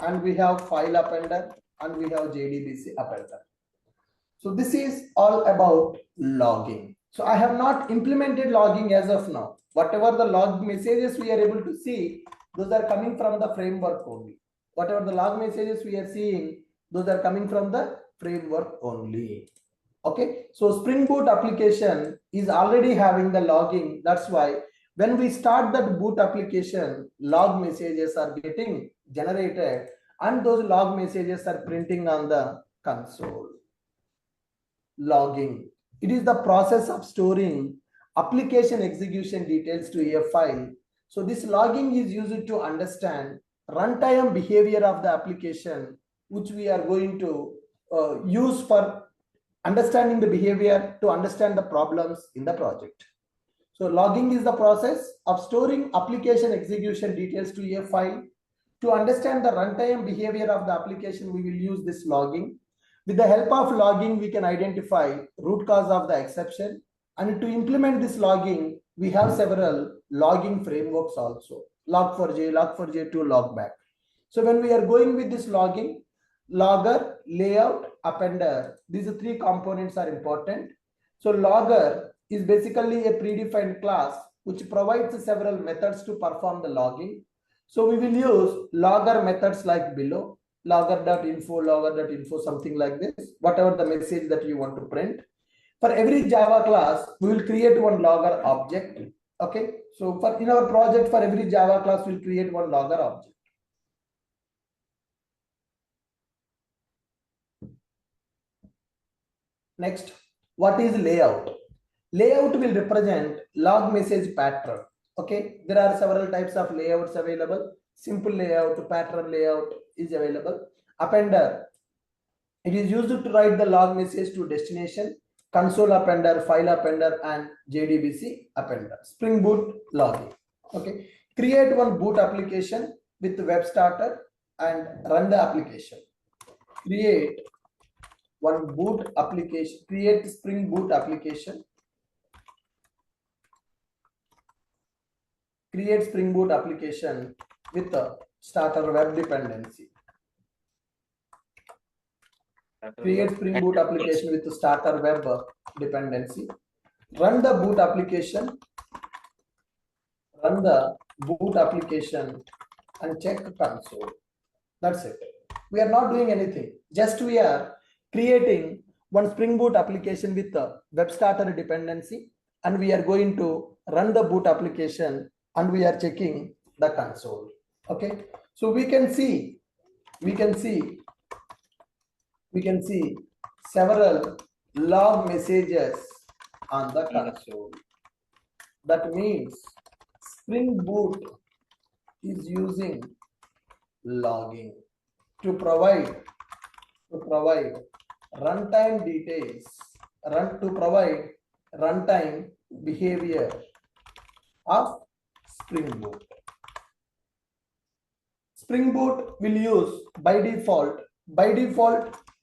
and we have file appender and we have JDBC appender. So this is all about logging. So I have not implemented logging as of now. Whatever the log messages we are able to see, those are coming from the framework only. Whatever the log messages we are seeing, those are coming from the framework only. Okay, so Spring Boot application is already having the logging. That's why when we start that boot application, log messages are getting generated and those log messages are printing on the console. Logging. It is the process of storing application execution details to a file. So this logging is used to understand runtime behavior of the application, which we are going to use for understanding the behavior to understand the problems in the project. So logging is the process of storing application execution details to a file. To understand the runtime behavior of the application, we will use this logging. With the help of logging, we can identify root cause of the exception. And to implement this logging, we have several logging frameworks also. Log4j, Log4j2, Logback. So when we are going with this logging, logger, layout, appender, these three components are important. So logger is basically a predefined class which provides several methods to perform the logging. So we will use logger methods like below, logger.info, something like this, whatever the message that you want to print. For every Java class, we will create one logger object. Okay, so in our project, for every Java class, we'll create one logger object. Next, what is layout? Layout will represent log message pattern. Okay, there are several types of layouts available. Simple layout, pattern layout is available. Appender, it is used to write the log message to destination. Console appender, file appender, and JDBC appender. Spring Boot logging. Okay, create one boot application with web starter and run the application. Create one boot application, create Spring Boot application. Create Spring Boot application with a starter web dependency. Create Spring Boot application with the starter web dependency. Run the boot application. Run the boot application and check console. That's it. We are not doing anything. Just we are creating one Spring Boot application with the web starter dependency, and we are going to run the boot application and we are checking the console. Okay, so we can see several log messages on the console. That means Spring Boot is using logging to provide runtime details, to provide runtime behavior of Spring Boot. Spring Boot will use by default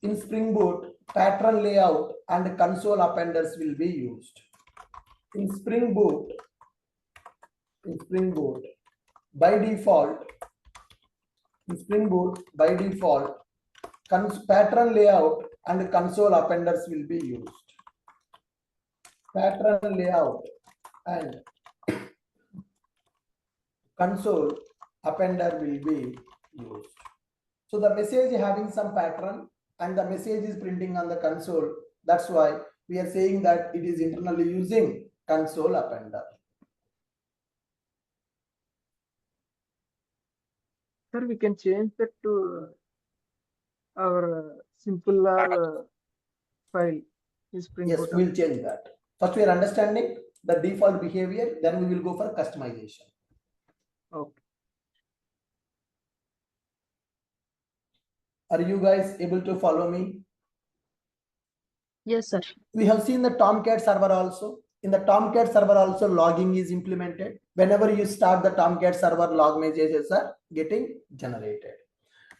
in Spring Boot, pattern layout and console appenders will be used. In Spring Boot, by default, pattern layout and console appenders will be used. Pattern layout and console appender will be used. So the message having some pattern and the message is printing on the console. That's why we are saying that it is internally using console appender. Sir, we can change that to our simple log file. Yes, we'll change that. First, we are understanding the default behavior, then we will go for customization. Okay. Are you guys able to follow me? Yes, sir. We have seen the Tomcat server also. In the Tomcat server also logging is implemented. Whenever you start the Tomcat server, log messages are getting generated.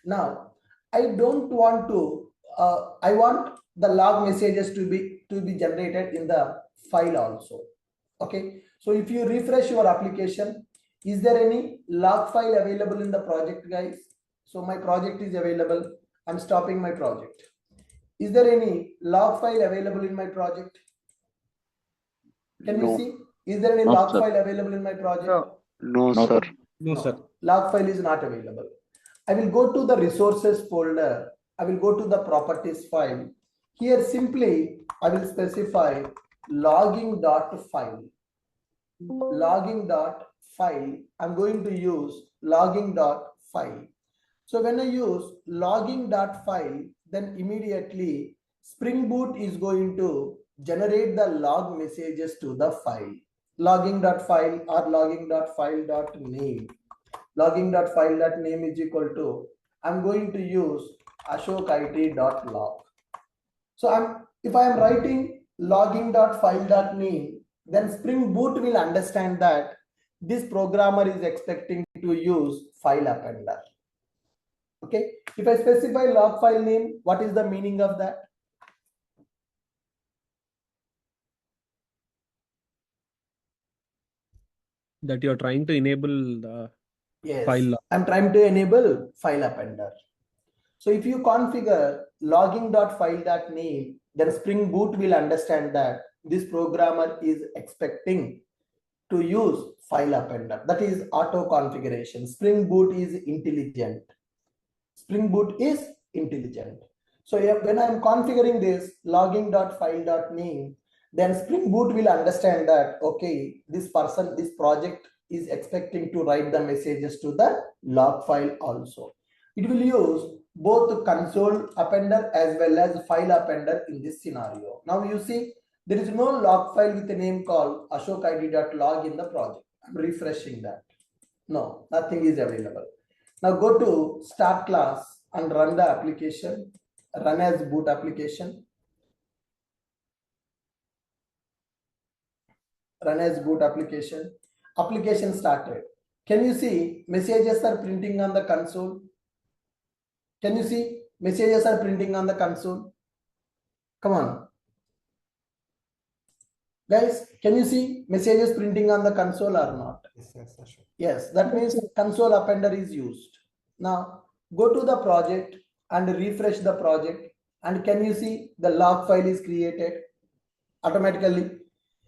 Now, I don't want to, I want the log messages to be generated in the file also. Okay, so if you refresh your application, is there any log file available in the project, guys? So my project is available. I'm stopping my project. Is there any log file available in my project? Can you see? Is there any log file available in my project? No, sir. No, sir. Log file is not available. I will go to the resources folder. I will go to the properties file. Here simply I will specify logging.file. Logging.file. I'm going to use logging.file. So when I use logging.file, then immediately Spring Boot is going to generate the log messages to the file. Logging.file or logging.file.name. Logging.file.name is equal to, I'm going to use ashokit.log. So if I am writing logging.file.name, then Spring Boot will understand that this programmer is expecting to use file appender. Okay. If I specify log file name, what is the meaning of that? That you're trying to enable the file Yes, log. I'm trying to enable file appender. So if you configure logging.file.name, then Spring Boot will understand that this programmer is expecting to use file appender. That is auto configuration. Spring Boot is intelligent. Spring Boot is intelligent. So when I'm configuring this logging.file.name, then Spring Boot will understand that, okay, this project is expecting to write the messages to the log file also. It will use both the console appender as well as file appender in this scenario. Now you see, there is no log file with a name called ashokid.log in the project. I'm refreshing that. No, nothing is available. Now go to start class and run the application, run as boot application. Run as boot application. Application started. Can you see messages are printing on the console? Can you see messages are printing on the console? Come on. Guys, can you see messages printing on the console or not? Yes, that means console appender is used. Now go to the project and refresh the project, and can you see the log file is created automatically?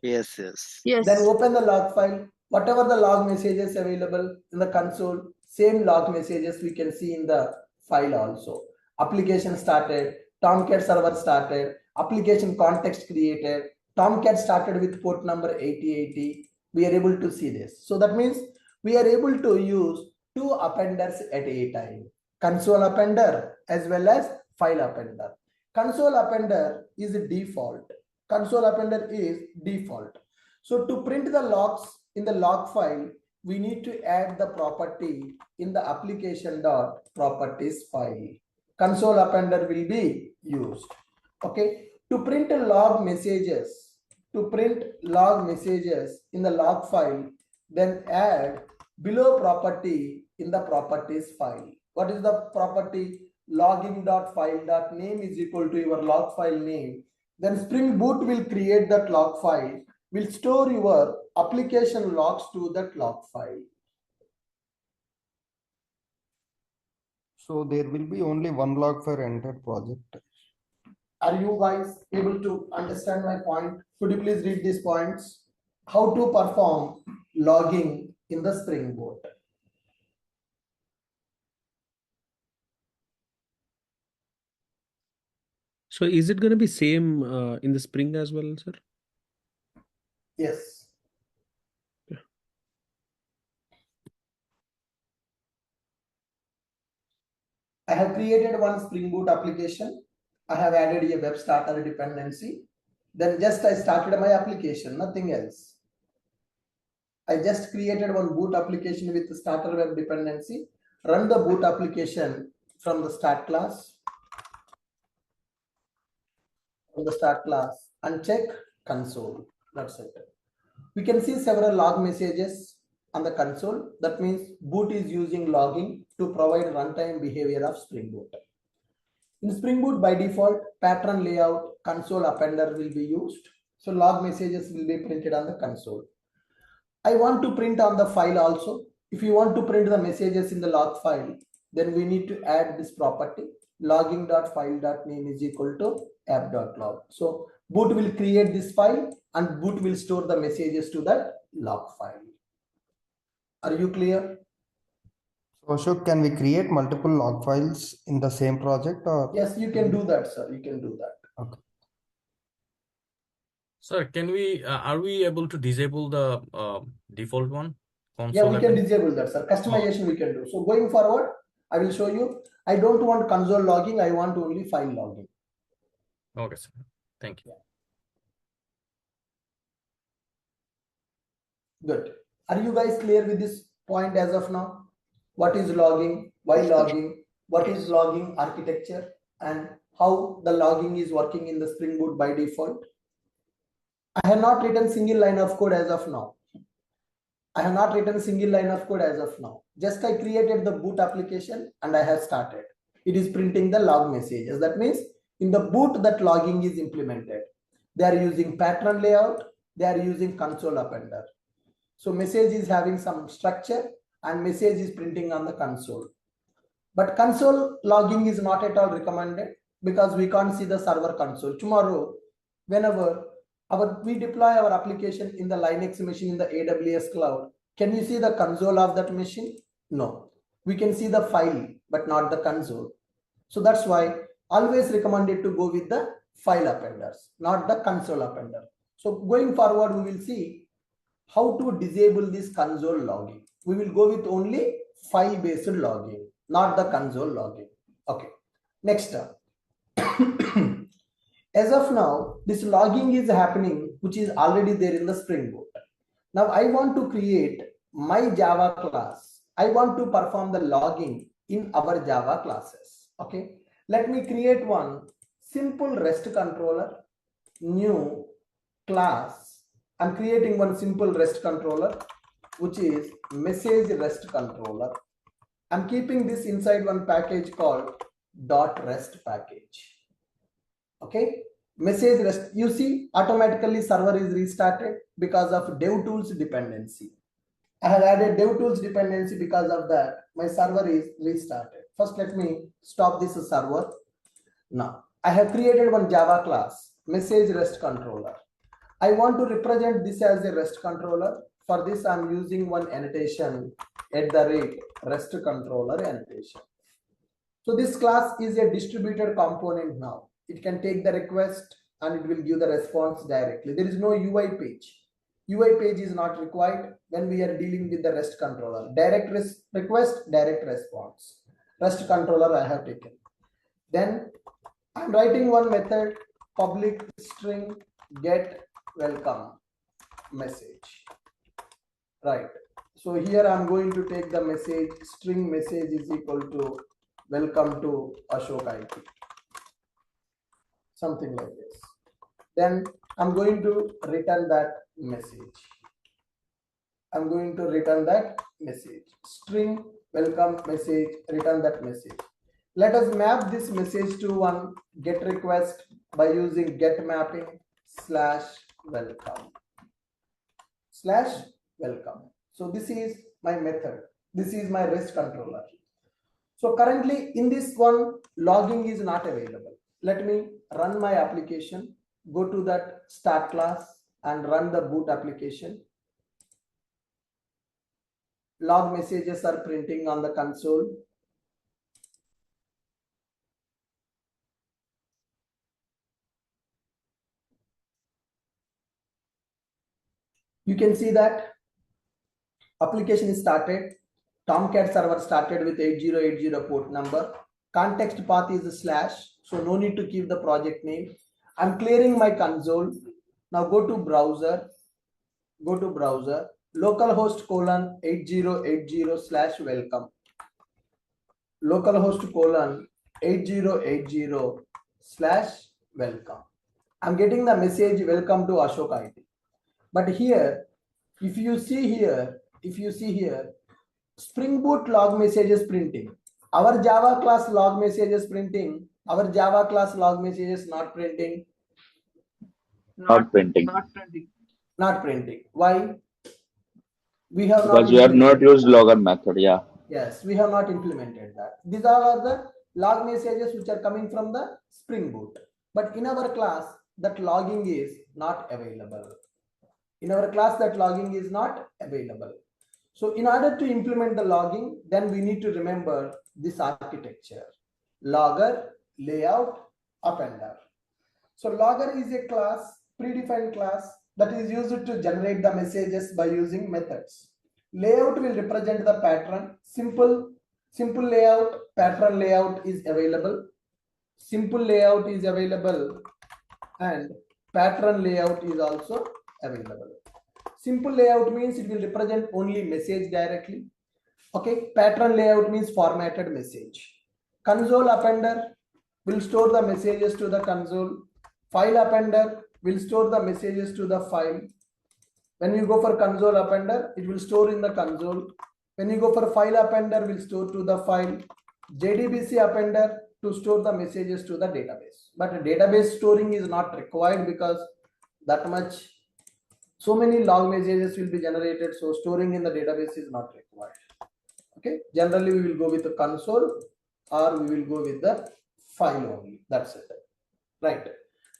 Yes, yes. Yes. Then open the log file. Whatever the log messages available in the console, same log messages we can see in the file also. Application started, Tomcat server started, application context created, Tomcat started with port number 8080. We are able to see this. So that means we are able to use two appenders at a time. Console appender as well as file appender. Console appender is default. Console appender is default. So to print the logs in the log file, we need to add the property in the application.properties file. Console appender will be used. Okay. To print log messages, in the log file, then add below property in the properties file. What is the property? Logging.file.name is equal to your log file name. Then Spring Boot will create that log file, will store your application logs to that log file. So there will be only one log for entire project. Are you guys able to understand my point? Could you please read these points? How to perform logging in the Spring Boot. So is it going to be same in the Spring as well, sir? Yes. Yeah. I have created one Spring Boot application. I have added a web starter dependency. Then just I started my application, nothing else. I just created one boot application with the starter web dependency. Run the boot application from the start class. And check console. That's it. We can see several log messages on the console. That means boot is using logging to provide runtime behavior of Spring Boot. In Spring Boot, by default, pattern layout console appender will be used. So log messages will be printed on the console. I want to print on the file also. If you want to print the messages in the log file, then we need to add this property. Logging.file.name is equal to app.log. So boot will create this file and boot will store the messages to that log file. Are you clear? So Ashok, can we create multiple log files in the same project, or? Yes, you can do that, sir. You can do that. Okay. Sir, can we are we able to disable the default one? Yeah, we can append? disable that, sir. Customization we can do. So going forward, I will show you. I don't want console logging. I want only file logging. Okay, sir. Thank you. Good. Are you guys clear with this point as of now? What is logging? Why logging? What is logging architecture? And how the logging is working in the Spring Boot by default. I have not written single line of code as of now. Just I created the boot application and I have started. It is printing the log messages. That means in the boot that logging is implemented. They are using pattern layout. They are using console appender. So message is having some structure and message is printing on the console. But console logging is not at all recommended because we can't see the server console. Tomorrow, whenever we deploy our application in the Linux machine in the AWS cloud, can you see the console of that machine? No. We can see the file, but not the console. So that's why always recommended to go with the file appenders, not the console appender. So going forward, we will see how to disable this console logging. We will go with only file-based logging, not the console logging. Okay, next up. As of now, this logging is happening, which is already there in the Spring Boot. Now I want to create my Java class. I want to perform the logging in our Java classes. Okay, let me create one simple REST controller, new class. I'm creating one simple REST controller, which is message REST controller. I'm keeping this inside one package called .rest package. Okay, message REST. You see, automatically server is restarted because of DevTools dependency. I have added DevTools dependency. Because of that, my server is restarted. First, let me stop this server. Now, I have created one Java class, message REST controller. I want to represent this as a REST controller. For this, I'm using one annotation @REST controller annotation. So this class is a distributed component now. It can take the request and it will give the response directly. There is no UI page. UI page is not required when we are dealing with the REST controller. Direct request, direct response. REST controller I have taken. Then I'm writing one method, public string get welcome message. Right. So here I'm going to take the message, string message is equal to welcome to Ashok IT. Something like this. Then I'm going to return that message. String welcome message, return that message. Let us map this message to one get request by using get mapping /welcome. So this is my method. This is my REST controller. So currently in this one, logging is not available. Let me run my application, go to that start class and run the boot application. Log messages are printing on the console. You can see that application is started. Tomcat server started with 8080 port number. Context path is /, so no need to keep the project name. I'm clearing my console. Now go to browser. Localhost :8080/welcome. Localhost :8080/welcome. I'm getting the message welcome to Ashok IT. But here, if you see here, Spring Boot log messages printing. Our Java class log messages printing. Our Java class log messages not printing. Not printing. Not printing. Why? We have Because you have not used logger method, yeah. Yes, we have not implemented that. These are the log messages which are coming from the Spring Boot. But in our class, that logging is not available. So in order to implement the logging, then we need to remember this architecture: logger, layout, appender. So logger is a class, predefined class that is used to generate the messages by using methods. Layout will represent the pattern. Simple layout, pattern layout is available. Simple layout is available and pattern layout is also available. Simple layout means it will represent only message directly. Okay, pattern layout means formatted message. Console appender, will store the messages to the console. File appender will store the messages to the file. When you go for console appender, it will store in the console. When you go for file appender, will store to the file. JDBC appender to store the messages to the database. But database storing is not required because that much, so many log messages will be generated. So storing in the database is not required. Okay. Generally, we will go with the console or we will go with the file only. That's it. Right.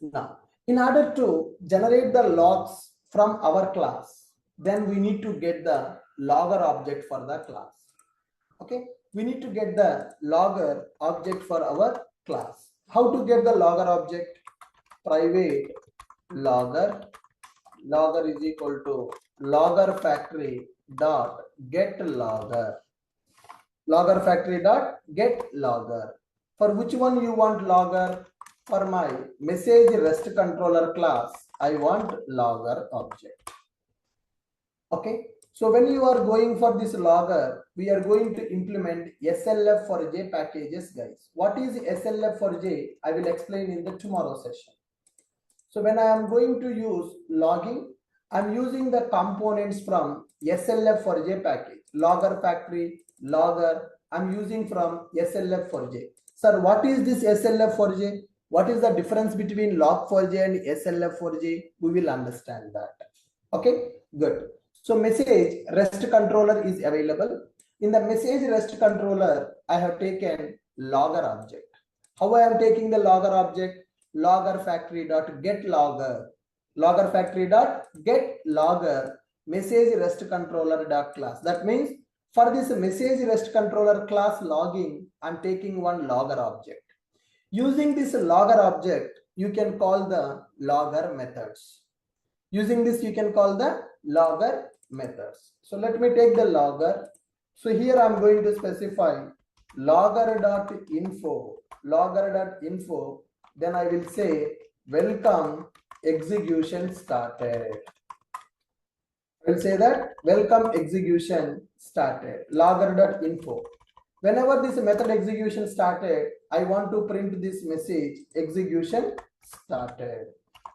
Now, in order to generate the logs from our class, then we need to get the logger object for the class. Okay, we need to get the logger object for our class. How to get the logger object? Private logger is equal to logger factory dot get logger. Logger factory dot get logger. For which one you want logger? For my message REST controller class, I want logger object. Okay. So when you are going for this logger, we are going to implement SLF4J packages, guys. What is SLF4J? I will explain in the tomorrow session. So when I am going to use logging, I'm using the components from SLF4J package, logger factory, logger. I'm using from SLF4J. Sir, what is this SLF4J? What is the difference between log4j and SLF4J? We will understand that. Okay, good. So message REST controller is available. In the message REST controller, I have taken logger object. How I am taking the logger object? Logger factory dot get logger. Logger factory dot get logger message REST controller dot class. That means for this message REST controller class logging, I'm taking one logger object. Using this logger object, you can call the logger methods. Using this, you can call the logger methods. So let me take the logger. So here I'm going to specify logger.info, logger.info. Then I will say welcome execution started. I will say that welcome execution started, logger.info. Whenever this method execution started, I want to print this message execution started.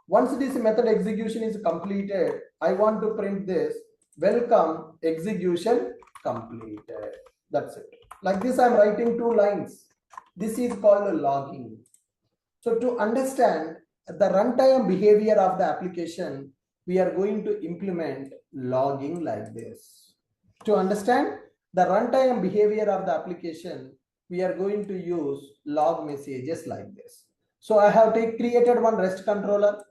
Once this method execution is completed, I want to print this welcome execution completed. That's it. Like this, I'm writing 2 lines. This is called logging. So to understand the runtime behavior of the application, we are going to implement logging like this. To understand the runtime behavior of the application, we are going to use log messages like this. So I have created one REST controller.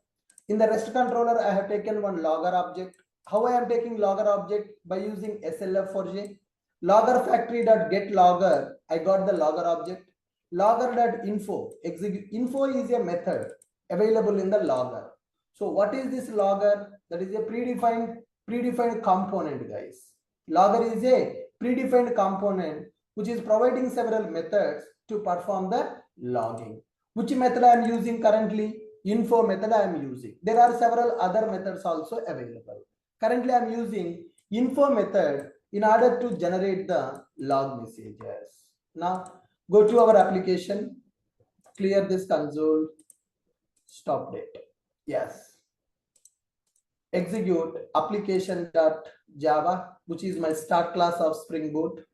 In the REST controller, I have taken one logger object. How I am taking logger object? By using SLF4J. Logger factory.get logger, I got the logger object. Logger.info, info is a method available in the logger. So what is this logger? That is a predefined component, guys. Logger is a predefined component which is providing several methods to perform the logging. Which method I am using currently? Info method I am using. There are several other methods also available. Currently I am using info method in order to generate the log messages. Now go to our application, clear this console, stop date. Yes. Execute application.java, which is my start class of Spring Boot.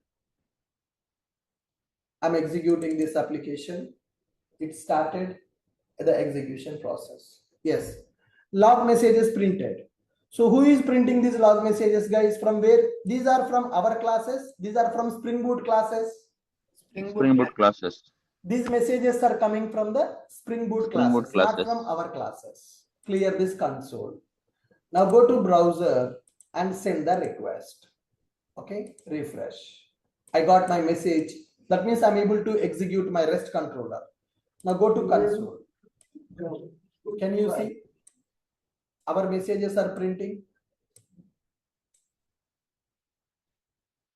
I'm executing this application. It started the execution process. Yes. Log messages printed. So who is printing these log messages, guys? From where? These are from our classes. These are from Spring Boot classes. Spring Boot classes. These messages are coming from the Spring Boot classes, not from our classes. Clear this console. Now go to browser and send the request. Okay, refresh. I got my message. That means I'm able to execute my REST controller. Now go to console. Can you see? Our messages are printing.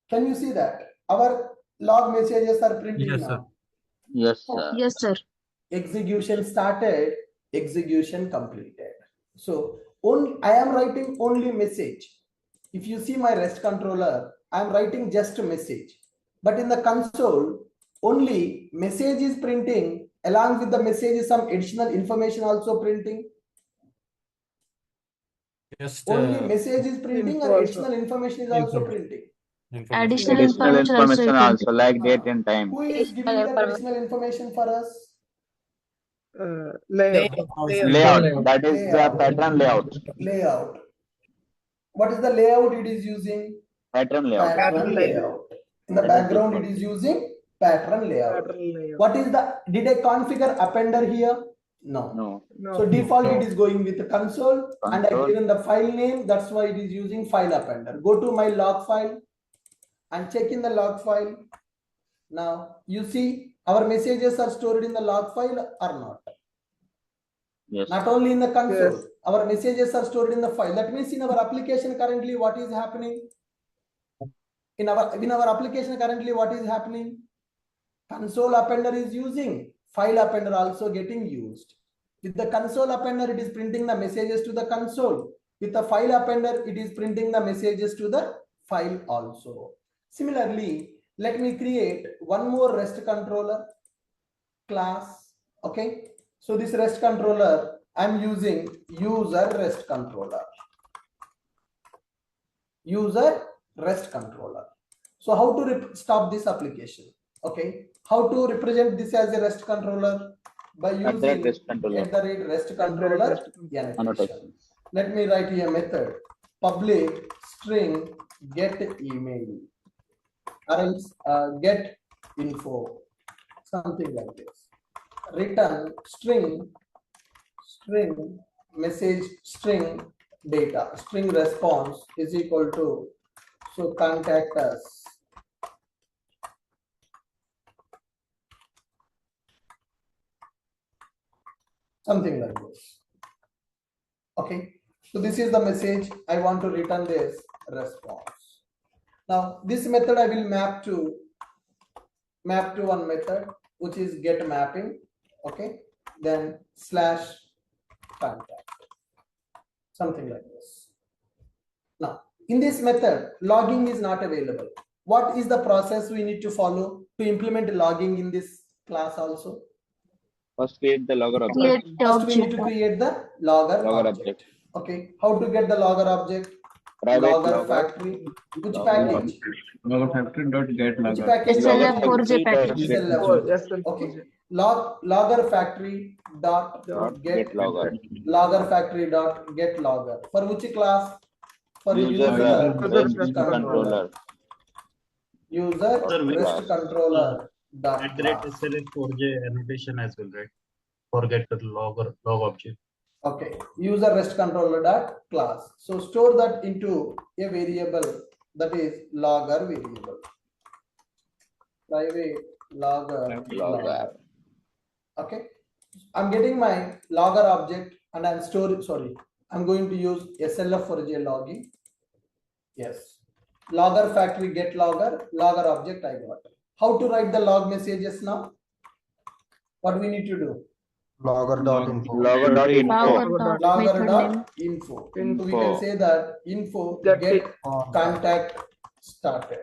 Can you see that? Our log messages are printing Yes, now. sir. Yes, sir. Yes, sir. Execution started, execution completed. So I am writing only message. If you see my REST controller, I am writing just a message. But in the console, only message is printing Along with the message is some additional information also printing. Just Only message is printing info or also. additional information is also Info. printing. Additional Additional information you also, like date and time. Who is giving that additional information for us? Layout. That is the pattern layout. Layout. What is the layout it is using? Pattern layout. Pattern layout. In the background, it is using pattern layout. What is the, did I configure appender here? No. So default it is going with the console, and I given the file name. That's why it is using file appender. Go to my log file and check in the log file. Now you see our messages are stored in the log file or not? Yes. Not only in the console, our messages are stored in the file. That means in our application currently, what is happening? In our application currently, what is happening? Console appender is using, file appender also getting used. With the console appender, it is printing the messages to the console. With the file appender, it is printing the messages to the file also. Similarly, let me create one more REST controller class. Okay. So this REST controller, I'm using user REST controller. User REST controller. So how to stop this application? Okay. How to represent this as a REST controller? By using REST controller. REST controller annotation. Let me write here method public string get email or else get info, something like this. Return string message string data string response is equal to, so contact us. Something like this. Okay, so this is the message. I want to return this response. Now this method I will map to one method which is get mapping. Okay, then slash contact, something like this. Now in this method logging is not available. What is the process we need to follow to implement logging in this class also? First create the logger object. First we need to create the logger object. Okay, how to get the logger object? Private logger factory. Which package? Logger factory dot get Which logger. package? SLF4J package. SLF4J. Okay. Logger factory dot get logger. Logger factory dot get logger. For which class? For User REST controller. User REST controller dot SLF4J annotation as well, right? Forget the log object. Okay, user REST controller dot class. So store that into a variable, that is logger variable. Private logger. Okay, I'm getting my logger object and I'm storing. Sorry, I'm going to use SLF4J logging. Yes, logger factory get logger object I got. How to write the log messages now? What we need to do? Logger.info. Logger.info. So we can say that info get contact started.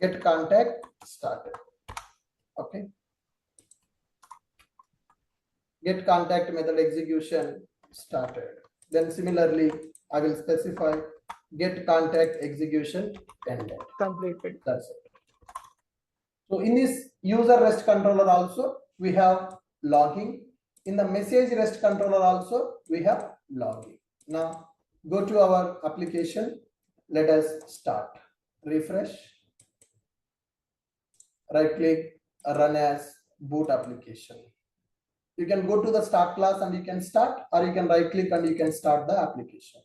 Get contact started. Okay. Get contact method execution started. Then similarly, I will specify get contact execution ended. Completed. That's it. So in this user REST controller also we have logging. In the message REST controller also we have logging. Now go to our application. Let us start. Refresh. Right click, run as boot application. You can go to the start class and you can start, or you can right click and you can start the application.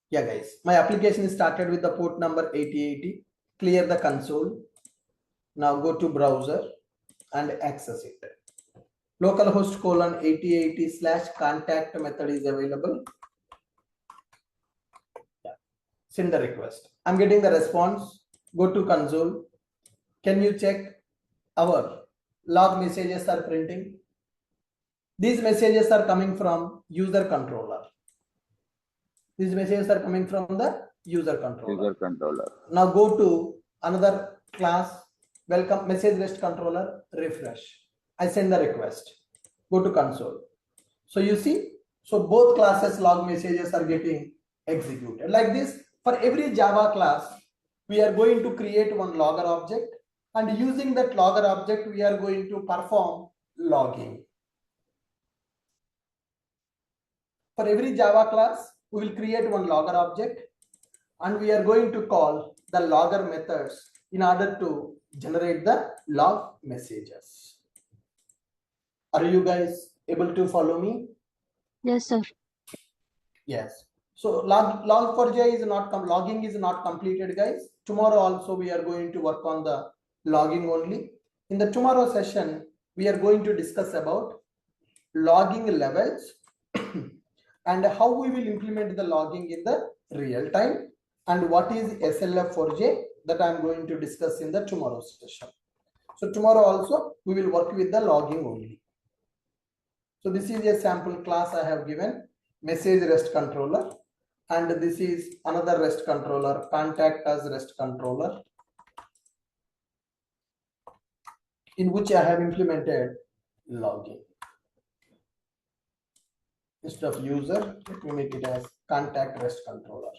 Yeah guys, my application is started with the port number 8080. Clear the console. Now go to browser and access it. Localhost colon 8080/contact method is available. Yeah. Send the request. I'm getting the response. Go to console. Can you check our log messages are printing? These messages are coming from user controller. These messages are coming from the user controller. User controller. Now go to another class, welcome message REST controller, refresh. I send the request. Go to console. So you see, so both classes log messages are getting executed. Like this, for every Java class, we are going to create one logger object, and using that logger object, we are going to perform logging. For every Java class, we will create one logger object, and we are going to call the logger methods in order to generate the log messages. Are you guys able to follow me? Yes, sir. Yes. So log4j is not logging is not completed, guys. Tomorrow also we are going to work on the logging only. In the tomorrow session, we are going to discuss about logging levels and how we will implement the logging in the real time, and what is SLF4j, that I am going to discuss in the tomorrow session. So tomorrow also we will work with the logging only. So this is a sample class I have given, message REST controller, and this is another REST controller, contact as REST controller, in which I have implemented logging. Instead of user, let me make it as contact REST controller.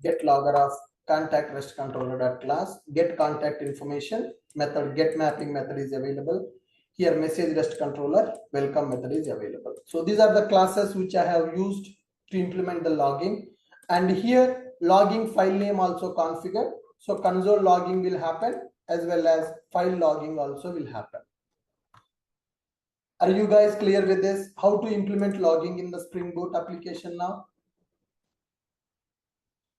Get logger of contact REST controller dot class, get contact information method, get mapping method is available. Here message REST controller welcome method is available. So these are the classes which I have used to implement the logging, and here logging file name also configured. So console logging will happen as well as file logging also will happen. Are you guys clear with this? How to implement logging in the Spring Boot application now?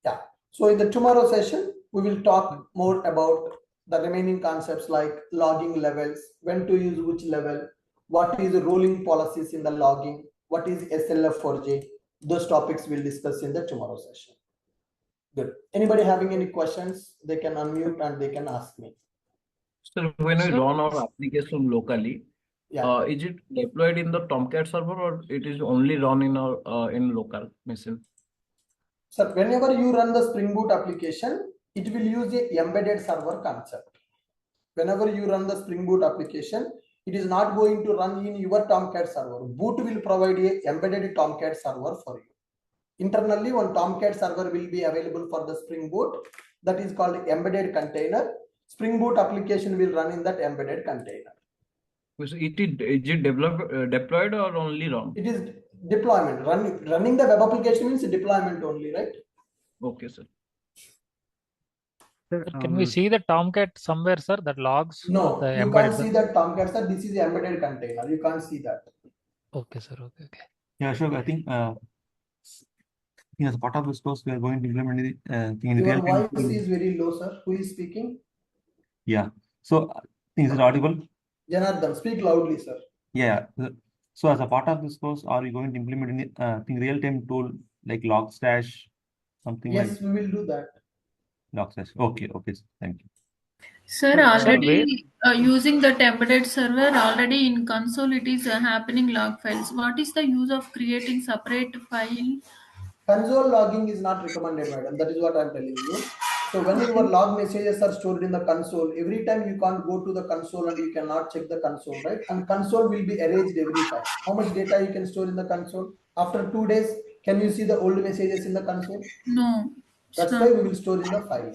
Yeah. So in the tomorrow session, we will talk more about the remaining concepts like logging levels, when to use which level, what is the rolling policies in the logging, what is SLF4j. Those topics we'll discuss in the tomorrow session. Good. Anybody having any questions, they can unmute and they can ask me. So when we Sir, run our application locally, Yeah. is it deployed in the Tomcat server or it is only run in our in local machine? So whenever you run the Spring Boot application, it will use a embedded server concept. Whenever you run the Spring Boot application, it is not going to run in your Tomcat server. Boot will provide a embedded Tomcat server for you. Internally, one Tomcat server will be available for the Spring Boot, that is called embedded container. Spring Boot application will run in that embedded container. So is it deployed or only run? It is deployment. Running the web application means deployment only, right? Okay, sir. Sir, can we see the Tomcat somewhere, sir, that logs? No, the you embedded can't see that Tomcat, sir. This is the embedded container. You can't see that. Okay, sir. Okay. Yeah, sure. I think as part of this course, we are going to implement the thing in Your real time. voice is very low, sir. Who is speaking? Yeah. So, is it audible? Janardhan, speak loudly, sir. Yeah. So, as a part of this course, are we going to implement any real-time tool like Logstash, something Yes, like we will do that. Logstash? Okay. Okay. Thank you. Sir, Sir, already using the embedded server, already in console it is happening log files. What is the use of creating separate file? Console logging is not recommended, madam. That is what I'm telling you. So when your log messages are stored in the console, every time you can't go to the console and you cannot check the console, right? And console will be erased every time. How much data you can store in the console? After 2 days, can you see the old messages in the console? No. That's why we will store in the file.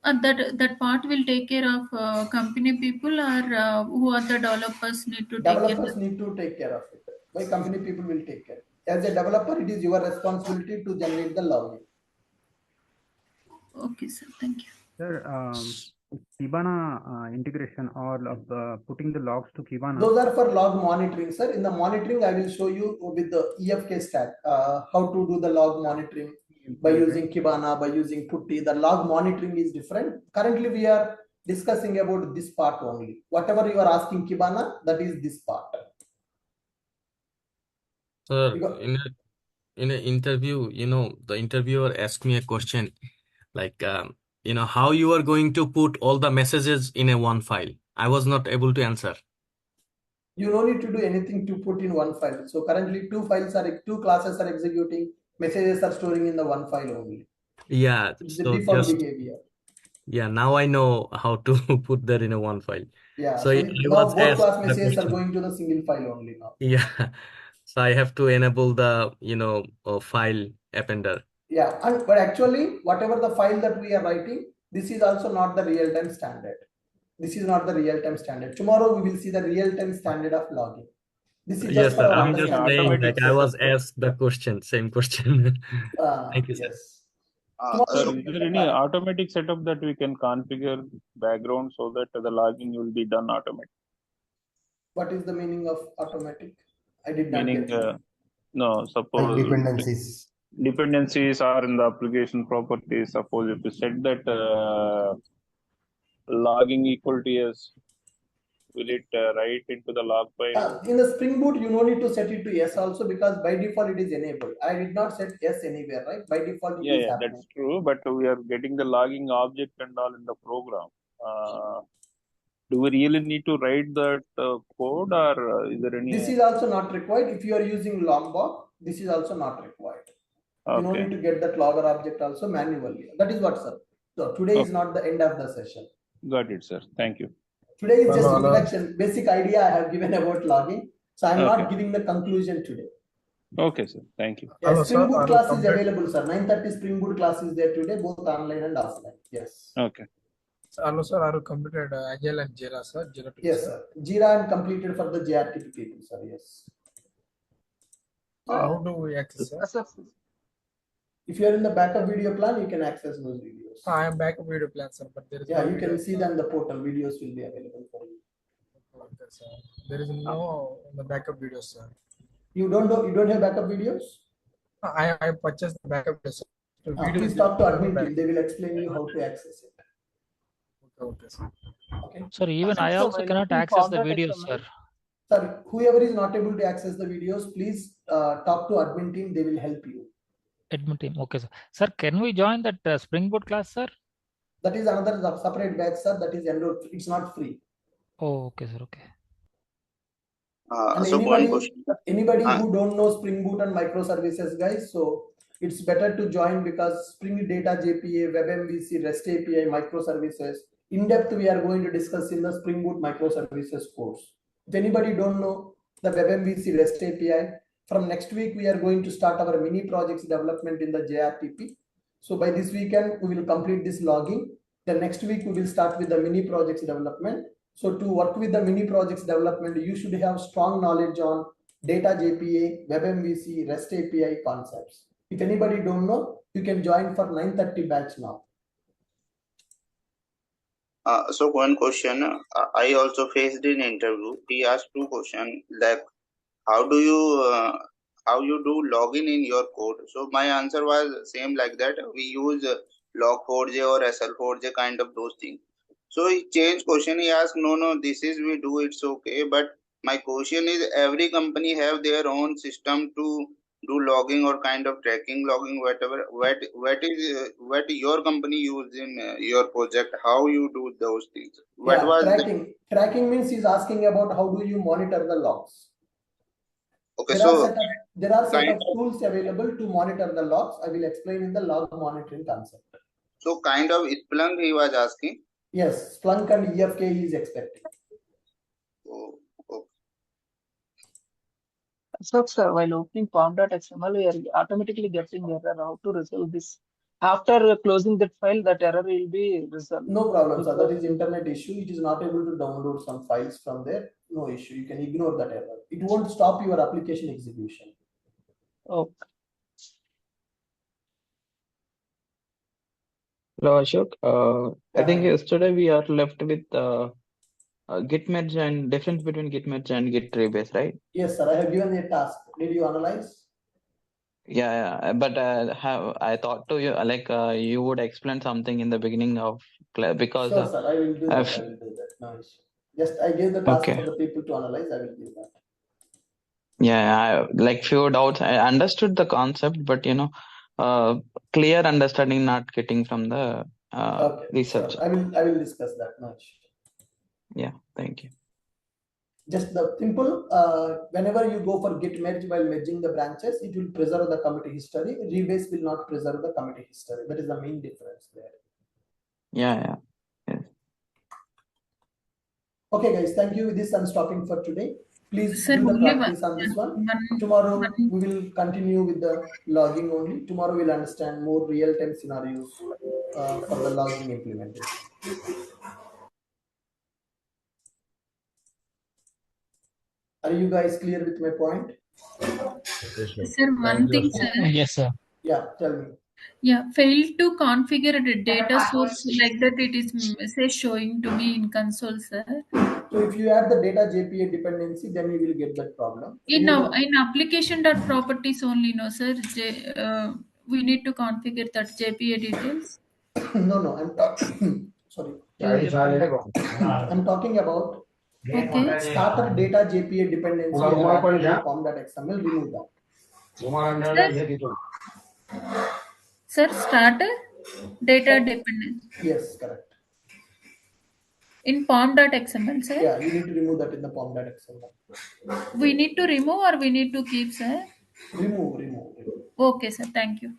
That part will take care of company people, or who are the developers need to take care? Developers need to take care of it. Why company people will take care? As a developer, it is your responsibility to generate the login. Okay, sir. Thank you. Sir, Kibana integration or putting the logs to Kibana. Those are for log monitoring, sir. In the monitoring, I will show you with the EFK stack how to do the log monitoring by using Kibana, by using Putty. The log monitoring is different. Currently, we are discussing about this part only. Whatever you are asking Kibana, that is this part. Sir, in an interview, the interviewer asked me a question like, how you are going to put all the messages in a one file. I was not able to answer. You don't need to do anything to put in one file. So currently two classes are executing. Messages are storing in the one file only. Yeah, It's the so default just behavior. yeah, now I know how to put that in a one file. Yeah, So so I now was both asked class the messages are question. going to the single file only now. Yeah, so I have to enable the file appender. Yeah, but actually, whatever the file that we are writing, this is also not the real-time standard. This is not the real-time standard. Tomorrow we will see the real-time standard of logging. This is just Yes, for sir. our I'm Only just understanding how saying, to like automatic I access the was setup. code. asked the question, same question. Thank you, sir. Yes. Sir, Tomorrow is there any automatic setup that we can configure background so that the logging will be done automatic? what is the meaning of automatic? I did not Meaning, get you. no, Like suppose dependencies. dependencies are in the application properties. Suppose if you set that logging equal to yes, will it write into the log file? In the Spring Boot, you no need to set it to yes also because by default it is enabled. I did not set yes anywhere, right? By default it Yeah, is yeah, happening. that's true. But we are getting the logging object and all in the program. Do we really need to write that code, or is there any? This is also not required. If you are using Logbot, this is also not required. You no Okay. need to get that logger object also manually. That is what, sir. So today is Okay. not the end of the session. Got it, sir. Thank you. Today is just Hello, hello. introduction, basic idea I have given about logging. So I'm Okay. not giving the conclusion today. Okay, sir. Thank you. Yes, Hello, Spring sir. Boot Are you class is complete? available, sir. 9:30 Spring Boot class is there today, both online and offline. Yes. Okay. Hello, sir. Are you completed Agile and Jira, sir? Jira tool, Yes, sir. Jira I'm completed for the JRTP people, sir. Yes. How do we access, sir? If you are in the backup video plan, you can access those videos. I am backup video plan, sir, but there is Yeah, no you video. can see them. The portal videos will be available for you. Okay, sir. There is no in the backup video, sir. You don't have backup videos? I purchased the backup video, sir. The video Please is talk to there, no admin back- team. They will explain you how to access it. Okay, sir. Okay. Sir, even I So also while cannot looking access the format videos, XML, sir. Sir, whoever is not able to access the videos, please talk to admin team. They will help you. Admin team. Okay, sir. Sir, can we join that Spring Boot class, sir? That is another separate batch, sir. That is enrolled. It's not free. Oh, okay, sir. Okay. And So one question. anybody who don't know Spring Boot and microservices, guys, so it's better to join because Spring Data JPA, WebMVC, REST API, microservices, in depth we are going to discuss in the Spring Boot microservices course. If anybody don't know the WebMVC, REST API, from next week we are going to start our mini projects development in the JRTP. So by this weekend we will complete this logging. The next week we will start with the mini projects development. So to work with the mini projects development, you should have strong knowledge on data JPA, WebMVC, REST API concepts. If anybody don't know, you can join for 9:30 batch now. So one question, I also faced in interview. He asked two questions like how do you do login in your code? So my answer was same like that. We use log4j or sl4j kind of those things. So he changed question. He asked, no, this is we do. It's okay. But my question is, every company have their own system to do logging or kind of tracking logging, whatever. What your company use in your project? How you do those things? What Yeah, was the tracking means he's asking about how do you monitor the logs. okay? There So are set kind of tools available to monitor the logs. I will explain in the log monitoring concept. so kind of Splunk he was asking. Yes, Splunk and EFK he is expecting. Oh, okay. so sir, while opening form.xml, we are automatically getting error. How to resolve this? After closing that file, that error will be resolved. No problem, sir. That is internet issue. It is not able to download some files from there. No issue. You can ignore that error. It won't stop your application execution. Okay. Hello, Ashok. I think yesterday we are left with Git merge and difference between Git merge and Git rebase, right? Yes, sir. I have given a task. Did you analyze? Yeah. But I thought to you you would explain something in the beginning of because Sure, sir. I will do that. I will do that. No issue. Just I gave the task for the people to analyze. I will give that. Yeah, like few doubts. I understood the concept, but clear understanding not getting from the Okay, research. sure. I will discuss that. No issue. Yeah, thank you. Just the simple, whenever you go for git merge while merging the branches, it will preserve the commit history. Rebase will not preserve the commit history. That is the main difference there. Yeah. Yes. Okay, guys, thank you. With this, I'm stopping for today. Please Sir, do the only practice on this one. Tomorrow, we will continue with the logging only. Tomorrow, we'll understand more real-time scenarios for the logging implementation. Are you guys clear with my point? Sir, one thing, sir. Yes, sir. Yeah, tell me. Yeah, failed to configure the data source like that it is say showing to me in console, sir. So if you add the data JPA dependency, then you will get that problem. In application.properties only, no, sir. We need to configure that JPA details. No, I'm sorry. I'm talking about starter data JPA dependency form.xml. Remove that. Sir, starter data dependency. Yes, correct. In pom.xml, sir? Yeah, you need to remove that in the pom.xml. We need to remove or we need to keep, sir? Remove. Okay, sir. Thank you.